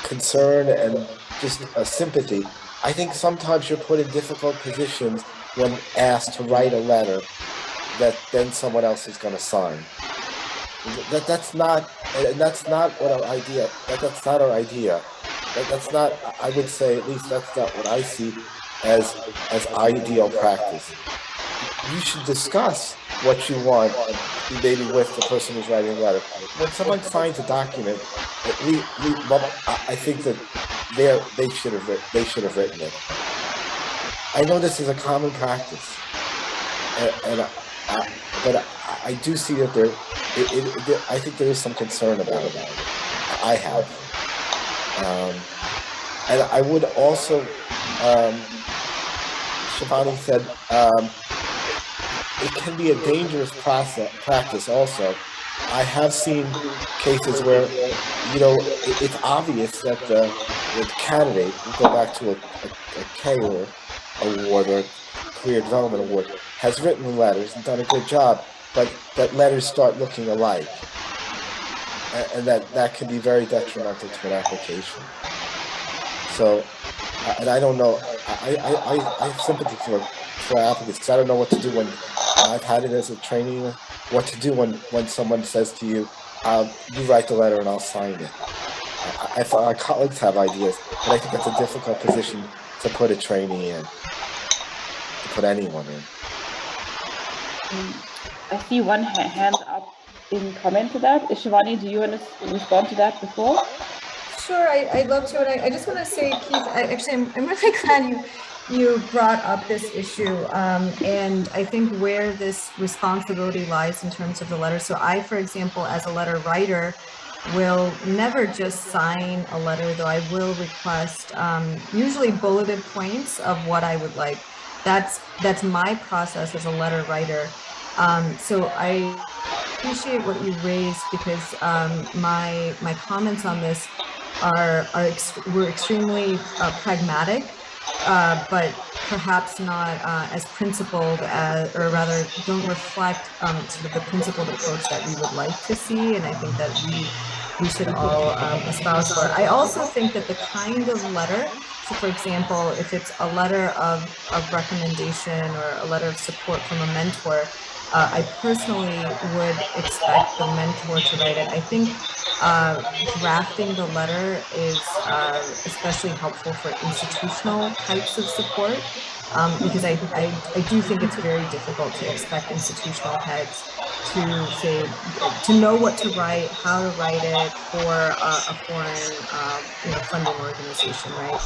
concern and just a sympathy. I think sometimes you're put in difficult positions when asked to write a letter that then someone else is going to sign. That's not what our idea. That's not our idea. That's not. I would say at least that's not what I see as ideal practice. You should discuss what you want, maybe with the person who's writing a letter. When someone signs a document, I think that they should have written it. I know this is a common practice, but I do see that I think there is some concern about it. I have, and I would also. Shivani said it can be a dangerous practice. Also, I have seen cases where it's obvious that the candidate, we go back to a CARE award or Career Development Award, has written letters and done a good job, but that letters start looking alike, and that can be very detrimental to an application. So, and I don't know. I have sympathy for applicants because I don't know what to do when I've had it as a trainee. What to do when someone says to you, "You write the letter and I'll sign it." Our colleagues have ideas, but I think that's a difficult position to put a trainee in, to put anyone in. I see one hand up in comment to that. Shivani, do you want to respond to that before? Sure, I'd love to. And I just want to say, Keith, I'm really glad you brought up this issue. And I think where this responsibility lies in terms of the letter. So I, for example, as a letter writer, will never just sign a letter, though I will request usually bulleted points of what I would like. That's my process as a letter writer. So I appreciate what you raised because my comments on this were extremely pragmatic, but perhaps not as principled or rather don't reflect sort of the principled approach that we would like to see. And I think that we we should all espouse for. I also think that the kind of letter, so for example, if it's a letter of recommendation or a letter of support from a mentor, I personally would expect the mentor to write it. I think drafting the letter is especially helpful for institutional types of support, because I do think it's very difficult to expect institutional heads to say, to know what to write, how to write it for a foreign, funding organization, right?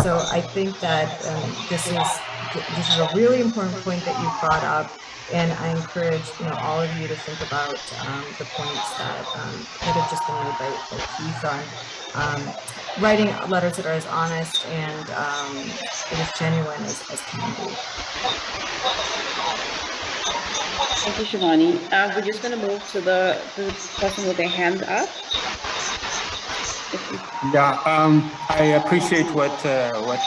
So I think that this is a really important point that you've brought up, and I encourage all of you to think about the points that have just been made by Keith on writing letters that are as honest and as genuine as can be. Thank you, Shivani. We're just going to move to the person with their hand up. Yeah, I appreciate what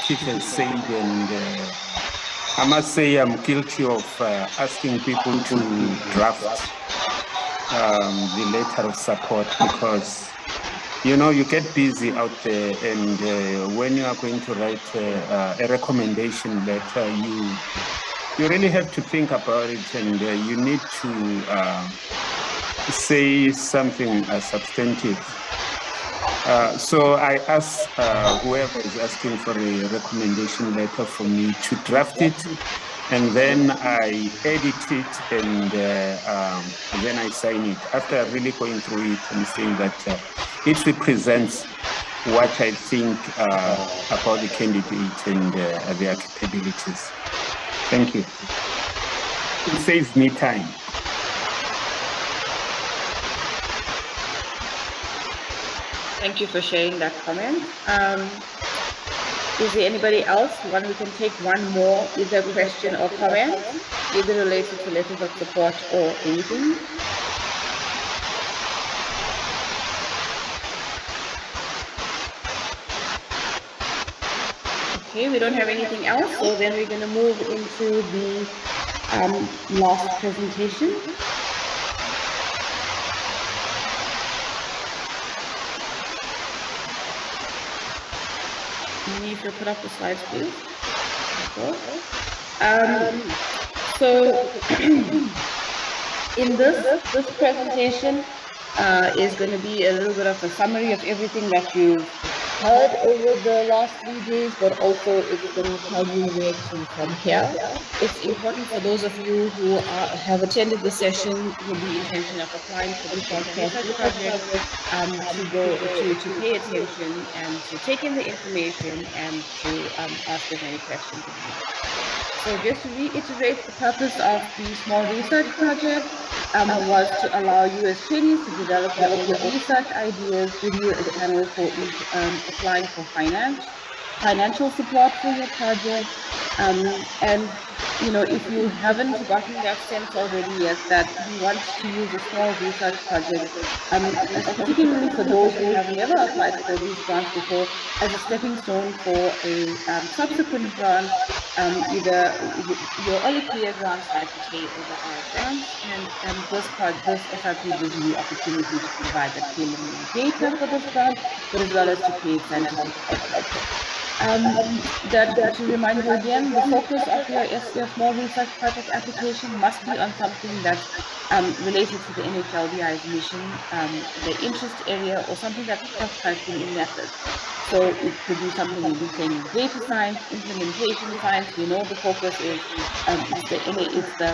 Keith has said, and I must say I'm guilty of asking people to draft the letter of support, because you get busy out there, and when you are going to write a recommendation letter, you really have to think about it, and you need to say something substantive. So I ask whoever is asking for a recommendation letter from me to draft it, and then I edit it, and then I sign it after really going through it and saying that it represents what I think about the candidate and their capabilities. Thank you. It saves me time. Thank you for sharing that comment. Is there anybody else? We can take one more, either question or comment, either related to letters of support or anything. Okay, we don't have anything else, so then we're going to move into the last presentation. If you put up the slides, please. So in this presentation is going to be a little bit of a summary of everything that you've heard over the last 3 days, but also it's going to tell you where to from here. It's important for those of you who have attended the session with the intention of applying for the SRP research project to pay attention and to take in the information and to ask as many questions as you like. So just to reiterate, the purpose of the small research project was to allow you as trainees to develop your own research ideas, give you a channel for applying for financial support for your project. And if you haven't gotten that sense already yet, that we want to use a small research project, particularly for those who have never applied for these grants before, as a stepping stone for a subsequent grant, either your early career grants like the K over R grants, and this SRP gives you the opportunity to provide that preliminary data for this grant, but as well as to create scientific outputs. To remind you again, the focus of your small research project application must be on something that's related to the NHLBI's mission, the interest area, or something that's cross-curriculum in method. So it could be something in training data science, implementation science. We know the focus is it's the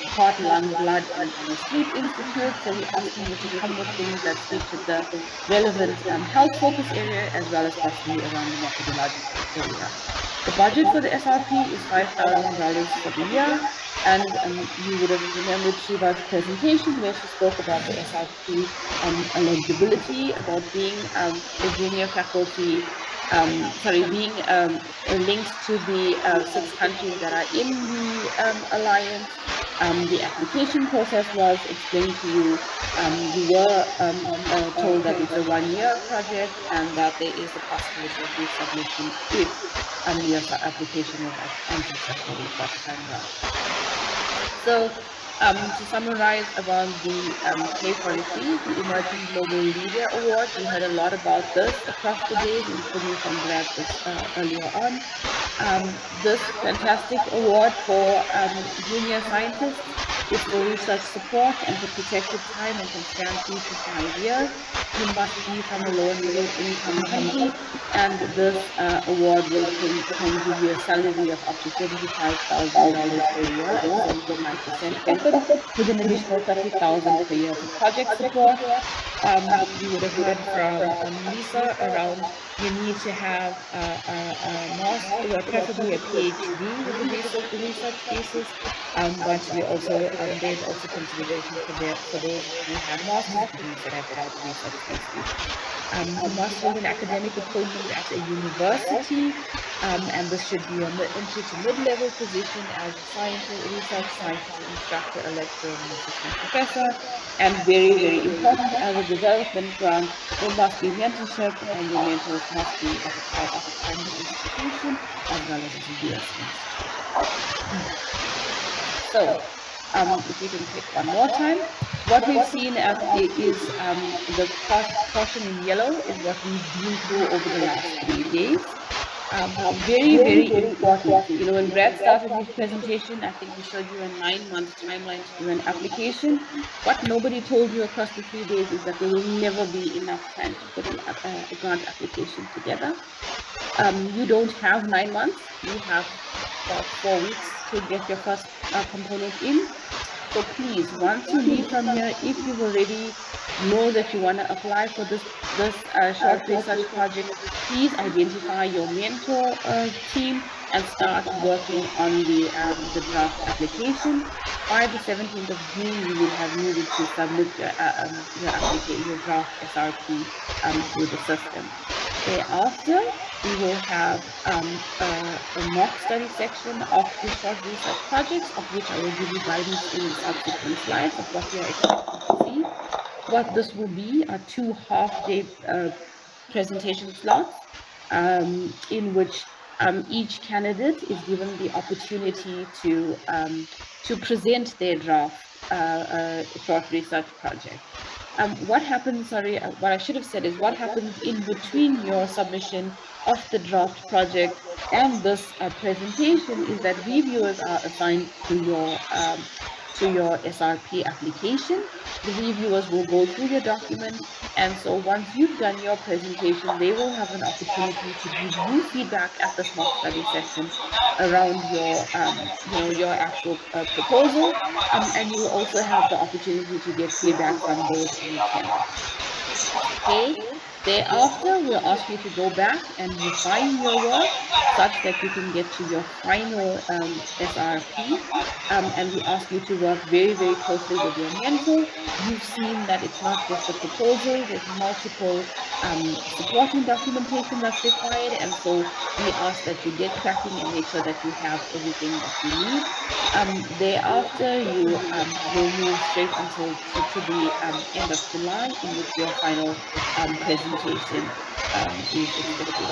Heart, Lung, Blood, and Sleep Institute. So we're asking you to come with things that speak to the relevant health focus area, as well as possibly around the methodological area. The budget for the SRP is $5,000 for the year. And you would have remembered Shiva's presentation where she spoke about the SRP eligibility, about being a junior faculty, being linked to the 6 countries that are in the alliance. The application process was explained to you. You were told that it's a 1-year project and that there is the possibility of resubmission if your application was unsuccessful the first time around. So To summarize around the K43, the Emerging Global Leader Award, we heard a lot about this across the days, including from Brad this earlier on. This fantastic award for junior scientists is for research support and for protected time and can span 3 to 5 years. You must be from a low and middle income country, and this award can give you a salary of up to $75,000 per year at 75% effort, with an additional $30,000 per year for project support. We would have heard from Lisa around you need to have a master, well, preferably a PhD with the research thesis. But we also there's also consideration for those who have master's degrees that have had research theses. You must hold an academic appointment at a university, and this should be an entry to mid-level position as a scientist, research scientist, instructor, a lecturer, or an assistant professor. And very, very important, as a development grant, there must be mentorship, and your mentors must be as a part of a partner institution as well as a US institution. So, if we can click one more time, what we've seen is the portion in yellow is what we've been through over the last 3 days. Very, very important. You know, when Brad started his presentation, I think he showed you a 9-month timeline to do an application. What nobody told you across the 3 days is that there will never be enough time to put a grant application together. You don't have 9 months. You have about 4 weeks to get your first component in. So please, once you leave from here, if you already know that you want to apply for this short research project, please identify your mentor team and start working on the draft application. By the 17th of June, you would have needed to submit your draft SRP to the system. Thereafter, we will have a mock study section of the short research projects, of which I will give you guidance in subsequent slides of what we are expecting to see. What this will be are 2 half-day presentation slots, in which each candidate is given the opportunity to present their draft short research project. What happens, what I should have said is what happens in between your submission of the draft project and this presentation is that reviewers are assigned to your SRP application. The reviewers will go through your document, and so once you've done your presentation, they will have an opportunity to give you feedback at the mock study session around your actual proposal, and you will also have the opportunity to get feedback from those in attendance. Okay. Thereafter, we'll ask you to go back and refine your work such that you can get to your final SRP. And we ask you to work very, very closely with your mentor. You've seen that it's not just a proposal, there's multiple supporting documentation that's required. And so we ask that you get cracking and make sure that you have everything that you need. Thereafter, you will move straight to the end of July, in which your final presentation is expected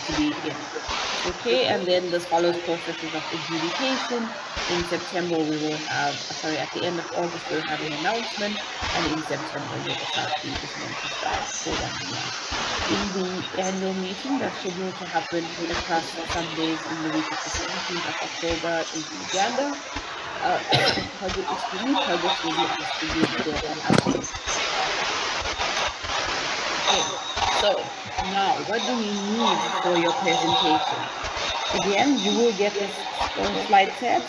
to be in. Okay, and then this follows processes of adjudication. In September, we will have, sorry, at the end of August, we'll have an announcement, and in September, your SRP is meant to start for 1 year. In the annual meeting that's scheduled to happen across some days in the week of the 17th of October in Uganda, projects will be asked to give their announcement. Okay, so now what do we need for your presentation? Again, you will get this slide set,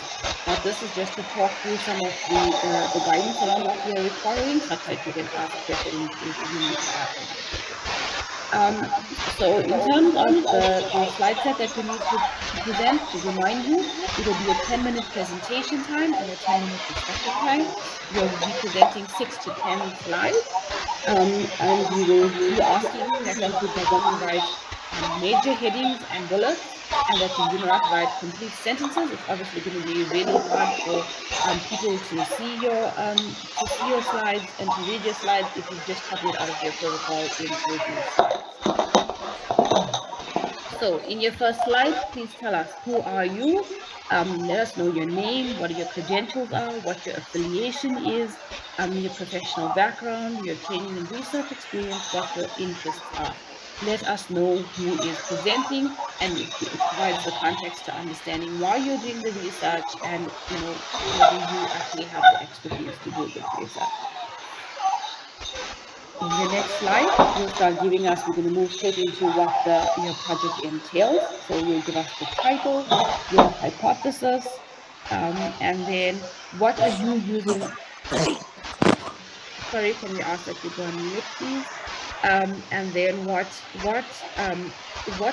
but this is just to talk through some of the guidance around what we are requiring, such that you can ask questions if you need to ask anything. So in terms of the slide set that you need to present, to remind you, it'll be a 10-minute presentation time and a 10-minute discussion time. You'll be presenting 6 to 10 slides, and we will be asking that people does not write major headings and bullets, and that you do not write complete sentences. It's obviously going to be really hard for people to see your slides and to read your slides if you've just copied out of your protocol into these slides. So in your first slide, please tell us, who are you? Let us know your name, what your credentials are, what your affiliation is, your professional background, your training and research experience, what your interests are. Let us know who is presenting, and it provides the context to understanding why you're doing the research, and whether you actually have the expertise to do this research. In the next slide, you'll start giving us, we're going to move straight into what your project entails. So you'll give us the title, your hypothesis, and then what are you using? Sorry, can we ask that you go on mute, please? And then what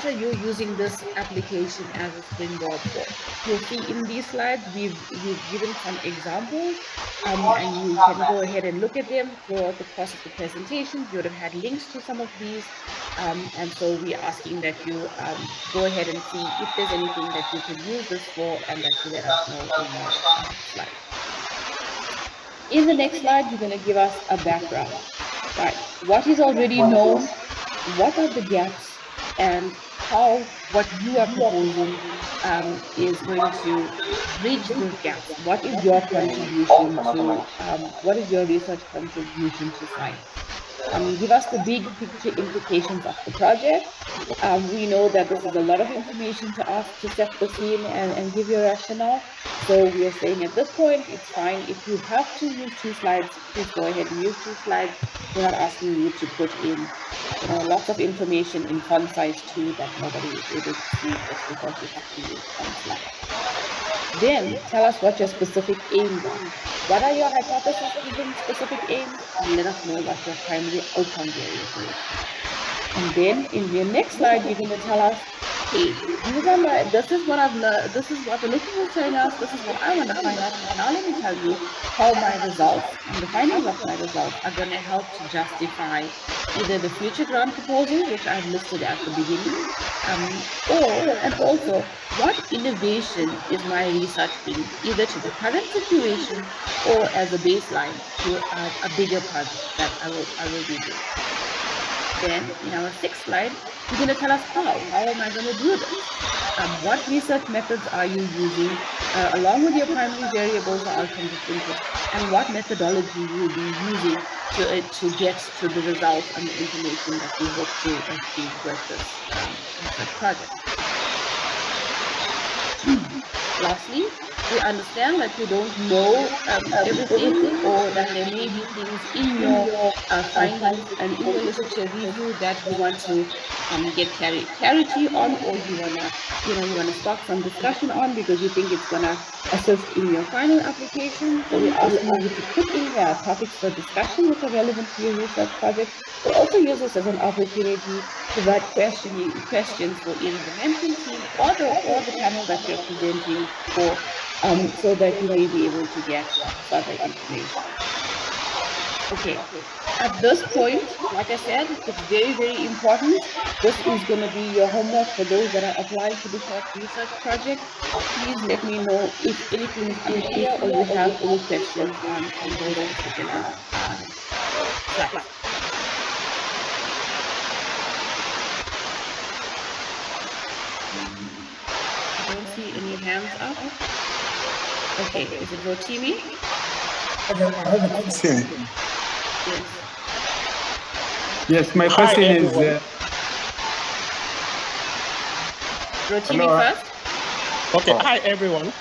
are you using this application as a springboard for? You'll see in these slides, we've given some examples, and you can go ahead and look at them throughout the course of the presentation. You would have had links to some of these. And so we're asking that you go ahead and see if there's anything that you could use this for, and that you let us know in your slide. In the next slide, you're going to give us a background, right? What is already known, what are the gaps, and how what you are proposing is going to bridge those gaps. What is your contribution to, what is your research contribution to science? Give us the big picture implications of the project. We know that this is a lot of information to ask to set the scene and give your rationale. So we are saying at this point, it's fine. If you have to use 2 slides, please go ahead and use 2 slides. We're not asking you to put in, lots of information in font size 2 that nobody is able to see just because you have to use 1 slide. Then tell us what your specific aims are. What are your hypothesis-driven specific aims? And let us know what your primary outcome variable is. And then in the next slide, you're going to tell us, hey, this is what I've learned, this is what the literature is telling us, this is what I want to find out. Now let me tell you how my results and the findings of my results are going to help to justify either the future grant proposal, which I've listed at the beginning, and also what innovation is my research bringing, either to the current situation or as a baseline to a bigger project that I will be doing. Then in our 6th slide, you're going to tell us how. How am I going to do this? What research methods are you using along with your primary variables or outcomes of interest, and what methodology you'll be using to get to the results and the information that you hope to achieve with this research project. Lastly, we understand that you don't know everything, or that there may be things in your findings and in your literature review that you want to get clarity on, or you wanna spark some discussion on because you think it's gonna assist in your final application. So we're asking you to put in here topics for discussion which are relevant to your research project, but also use this as an opportunity to provide questions for either the mentoring team or the panel that you're presenting for, so that you may be able to get further information. Okay, at this point, like I said, it's very, very important. This is going to be your homework for those that are applying for the short research project. Please let me know if anything is unclear or you have any questions on those particular slides. I don't see any hands up. Okay, is it Rotimi? I have a question. Yes. Yes, my question is. Rotimi first. Okay, hi everyone.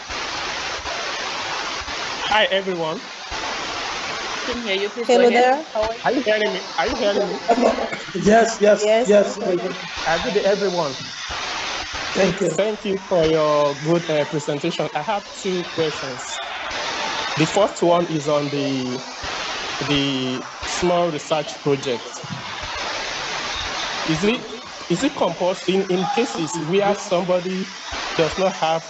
Hi everyone. I can hear you. Please Hello go ahead. there. How are you? Are you hearing me? Are you hearing me? Yes. Good day, everyone. Thank you for your good presentation. I have 2 questions. The first one is on the small research project. Is it compulsory in cases where somebody does not have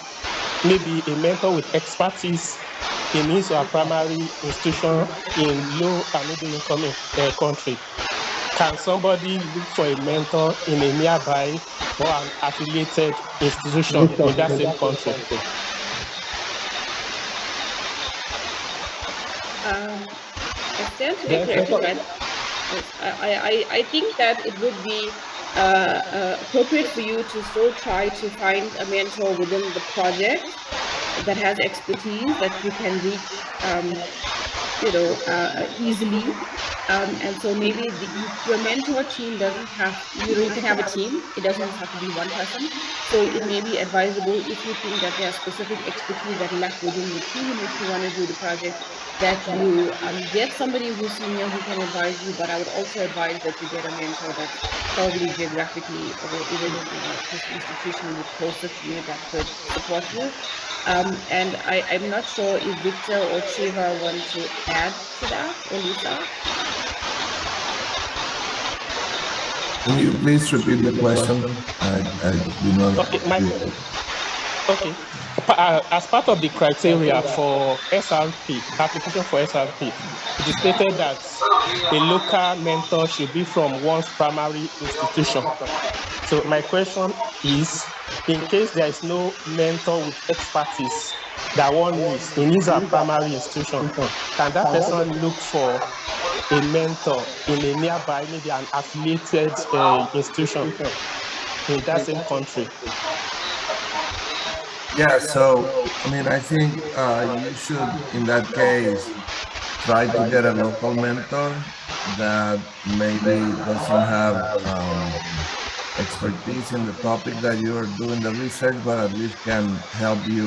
maybe a mentor with expertise in his or primary institution in low and middle income country? Can somebody look for a mentor in a nearby or an affiliated institution in that same country? I stand to be corrected, right? Yes, I think that it would be appropriate for you to still try to find a mentor within the project, that has expertise that you can reach, easily. And so maybe your mentor team doesn't have, you can have a team. It doesn't just have to be one person. So it may be advisable, if you think that there are specific expertise that lack within the team in which you want to do the project, that you get somebody who's senior who can advise you. But I would also advise that you get a mentor that's probably geographically or even just institutionally closer to you that could support you. And I'm not sure if Victor or Chiva want to add to that, or Lisa. Can you please repeat the question? I did not. Okay, okay. As part of the criteria for SRP, application for SRP, it is stated that a local mentor should be from one's primary institution. So my question is, in case there is no mentor with expertise that one needs in his or her primary institution, can that person look for a mentor in a nearby, maybe an affiliated institution in that same country? Yeah, so I mean, I think you should, in that case, try to get a local mentor that maybe doesn't have expertise in the topic that you're doing the research, but at least can help you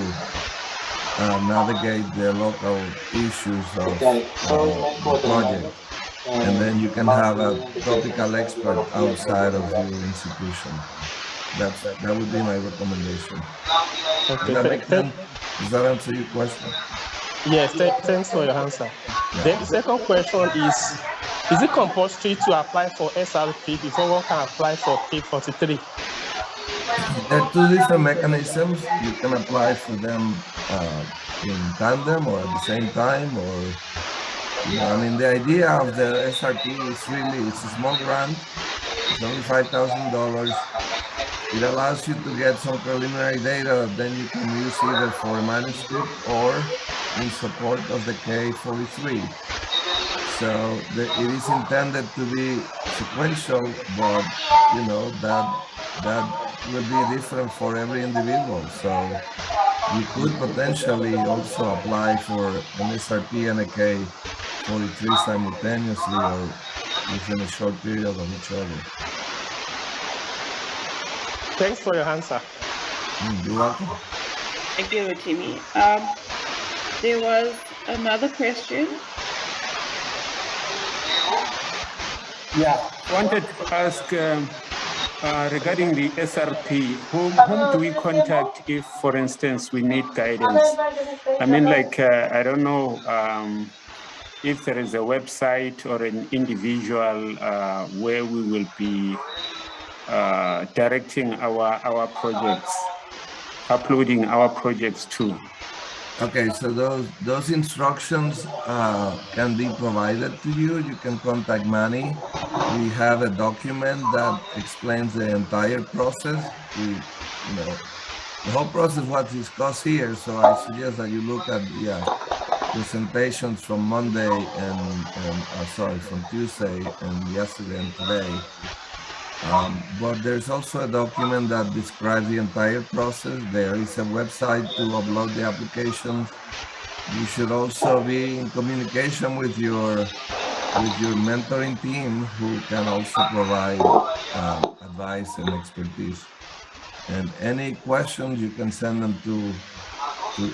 navigate the local issues of the project. And then you can have a topical expert outside of your institution. That would be my recommendation. Does Okay, that make sense? Does that answer your question? yes, thanks for your answer. Then the second question is it compulsory to apply for SRP before one can apply for K43? There are two different mechanisms. You can apply for them in tandem or at the same time, or I mean, the idea of the SRP is really, it's a small grant. It's only $5,000. It allows you to get some preliminary data that then you can use either for a manuscript or in support of the K43. So it is intended to be sequential, but that will be different for every individual. So you could potentially also apply for an SRP and a K43 simultaneously or within a short period of each other. Thanks for your answer. You're welcome. Thank you, Rotimi. There was another question. Yeah, wanted to ask regarding the SRP, whom do we contact if, for instance, we need guidance? I mean, like, I don't know if there is a website or an individual where we will be directing our projects, uploading our projects to. Okay, so those instructions can be provided to you. You can contact Manny. We have a document that explains the entire process. The whole process was discussed here. So I suggest that you look at presentations from Monday and sorry, from Tuesday and yesterday and today. But there's also a document that describes the entire process. There is a website to upload the applications. You should also be in communication with your mentoring team, who can also provide advice and expertise. And any questions, you can send them to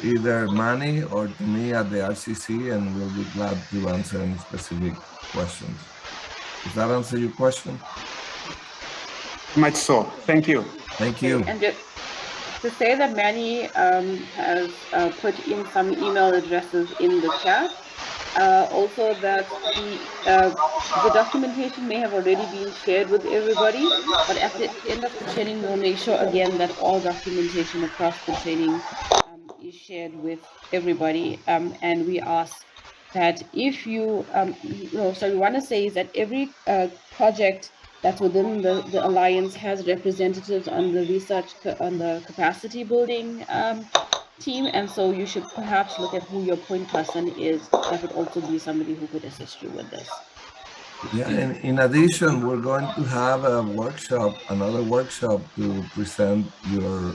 either Manny or to me at the RCC, and we'll be glad to answer any specific questions. Does that answer your question? Much so. Thank you. Thank you. And just to say that Manny has put in some email addresses in the chat. Also that the documentation may have already been shared with everybody, but at the end of the training, we'll make sure again that all documentation across the training is shared with everybody. And we ask that if you, so we want to say is that every project that's within the Alliance has representatives on the research, on the capacity building team. And so you should perhaps look at who your point person is. That would also be somebody who could assist you with this. Yeah, and in addition, we're going to have a workshop, another workshop to present your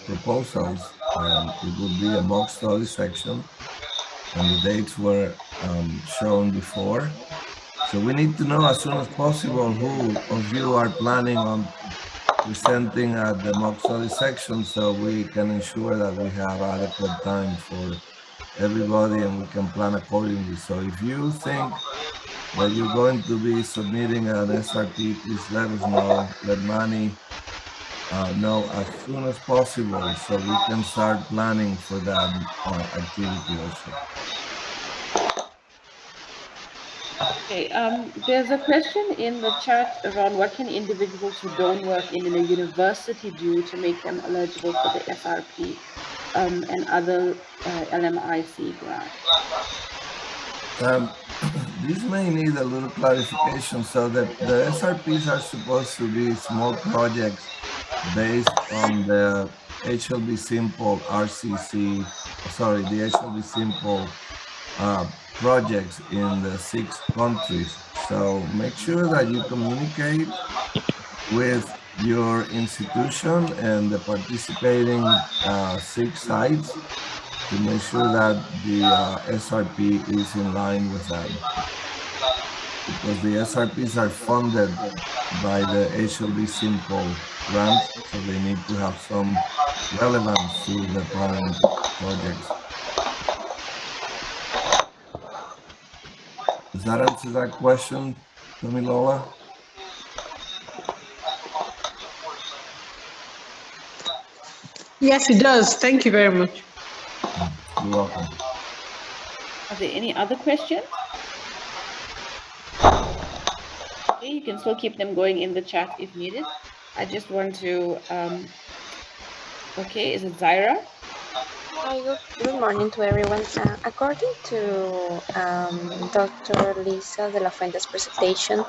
proposals. It would be a mock study section, and the dates were shown before. So we need to know as soon as possible who of you are planning on presenting at the mock study section, so we can ensure that we have adequate time for everybody and we can plan accordingly. So if you think that you're going to be submitting an SRP, please let us know. Let Manny know as soon as possible so we can start planning for that activity also. Okay, there's a question in the chat around what can individuals who don't work in a university do to make them eligible for the SRP and other LMIC grants? This may need a little clarification. So the SRPs are supposed to be small projects based on the HLB Simple RCC, sorry, the HLB Simple projects in the 6 countries. So make sure that you communicate with your institution and the participating 6 sites to make sure that the SRP is in line with that. Because the SRPs are funded by the HLB Simple grant, so they need to have some relevance to the parent projects. Does that answer that question, Tomilola? Yes, it does. Thank you very much. You're welcome. Are there any other questions? Okay, you can still keep them going in the chat if needed. I just want to, okay, is it Zaira? Hi, good morning to everyone. According to Dr. Lisa de la Fuente's presentation,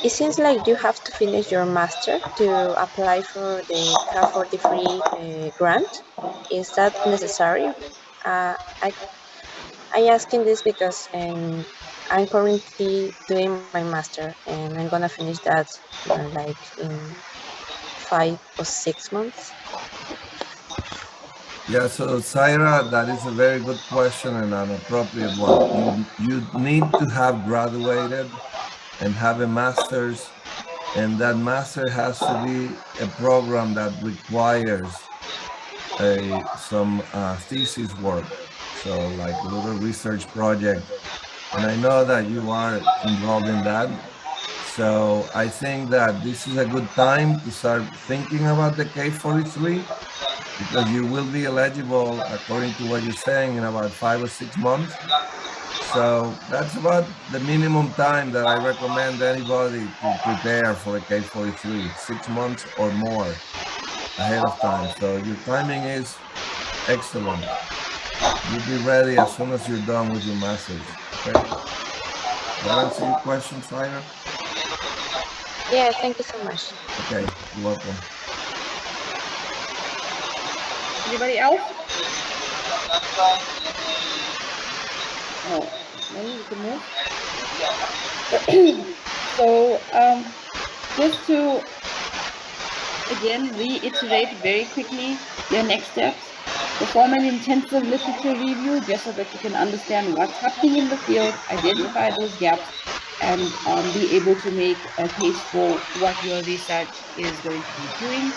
it seems like you have to finish your master to apply for the CA43 grant. Is that necessary? I asking this because I'm currently doing my master and I'm gonna finish that like in 5 or 6 months. Yeah, so Zaira, that is a very good question and an appropriate one. You need to have graduated and have a master's, and that master has to be a program that requires some thesis work, so like a little research project. And I know that you are involved in that. So I think that this is a good time to start thinking about the K43 because you will be eligible, according to what you're saying, in about 5 or 6 months. So that's about the minimum time that I recommend anybody to prepare for a K43, 6 months or more ahead of time. So your timing is excellent. You'll be ready as soon as you're done with your master's, okay? That answer your question, Zaira? Yeah, thank you so much. Okay, you're welcome. Anybody else? Oh, maybe we can move. So just to again reiterate very quickly your next steps. Perform an intensive literature review just so that you can understand what's happening in the field, identify those gaps, and be able to make a case for what your research is going to be doing.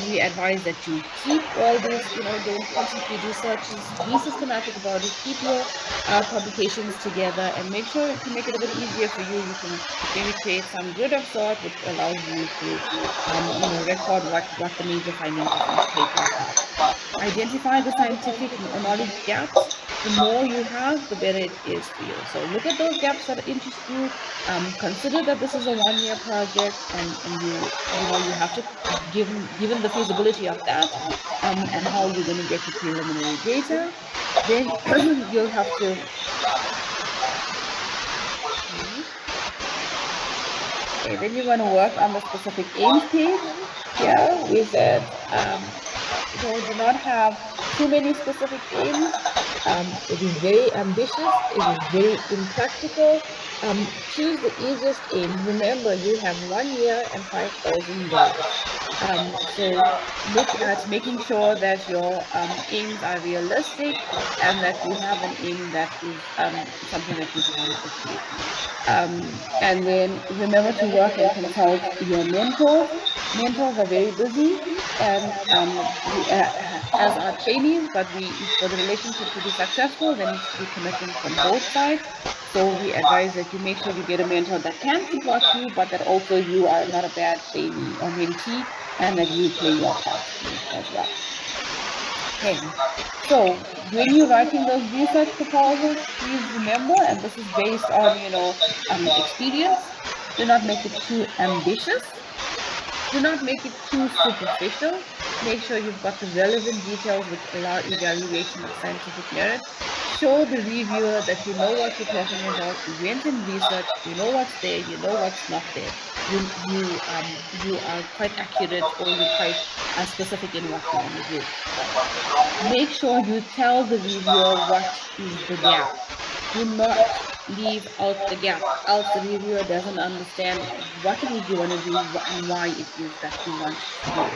We advise that you keep all this, don't constantly do searches, be systematic about it, keep your publications together, and make sure to make it a bit easier for you. You can maybe create some grid of sort, which allows you to, record what the major findings of each paper are. Identify the scientific knowledge gaps. The more you have, the better it is for you. So look at those gaps that interest you. Consider that this is a one-year project, and you have to, given the feasibility of that, and how you're going to get your preliminary data, then you'll have to. Okay, then you're going to work on the specific aims page. Here we said, do not have too many specific aims. It is very ambitious. It is very impractical. Choose the easiest aim. Remember, you have 1 year and $5,000. So look at making sure that your aims are realistic and that you have an aim that is something that you can achieve. And then remember to work and consult your mentors. Mentors are very busy, and we, as our trainees, but for the relationship to be successful, there needs to be commitment from both sides. So we advise that you make sure you get a mentor that can support you, but that also you are not a bad trainee or mentee, and that you play your part in it as well. Okay, so when you're writing those research proposals, please remember, and this is based on experience, do not make it too ambitious. Do not make it too superficial. Make sure you've got the relevant details which allow evaluation of scientific merit. Show the reviewer that you know what you're talking about. You went and researched. You know what's there. You know what's not there. You are quite accurate, or you're quite specific in what you want to do. Make sure you tell the reviewer what is the gap. Do not leave out the gap, else the reviewer doesn't understand what it is you want to do and why it is that you want to do it.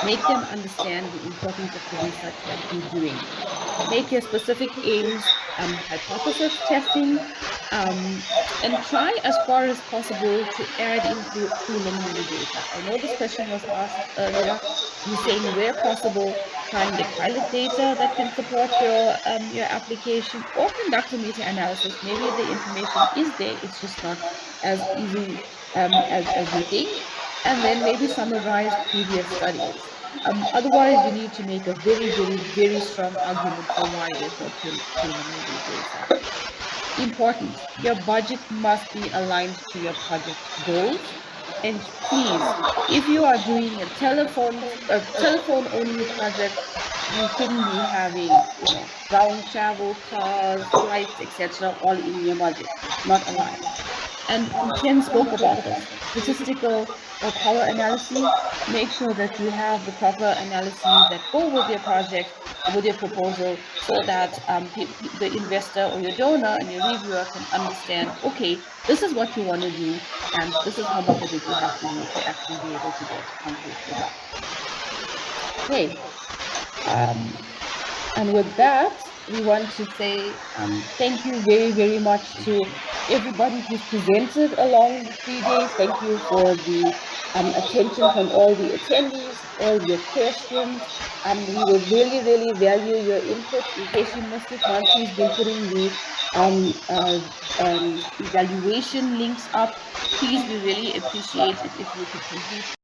Make them understand the importance of the research that you're doing. Make your specific aims hypothesis testing, and try as far as possible to add in preliminary data. I know this question was asked earlier. You're saying where possible, try and get pilot data that can support your application, or conduct a meta-analysis. Maybe the information is there, it's just not as easy as we think. And then maybe summarize previous studies. Otherwise, you need to make a very, very, very strong argument for why there's no preliminary data. Important, your budget must be aligned to your project goals. And please, if you are doing a telephone only project, you shouldn't be having, ground travel, cars, flights, etc., all in your budget. Not aligned. And Ken spoke about this. Statistical or power analyses, make sure that you have the proper analyses that go with your project, with your proposal, so that the investor or your donor and your reviewer can understand, okay, this is what you want to do, and this is how much of it you have to do to actually be able to get concrete results. Okay. And with that, we want to say thank you very, very much to everybody who's presented along the 3 days. Thank you for the attention from all the attendees, all your questions. We will really, really value your input. In case you missed it, Nancy's been putting the evaluation links up. Please, we really appreciate it if you could complete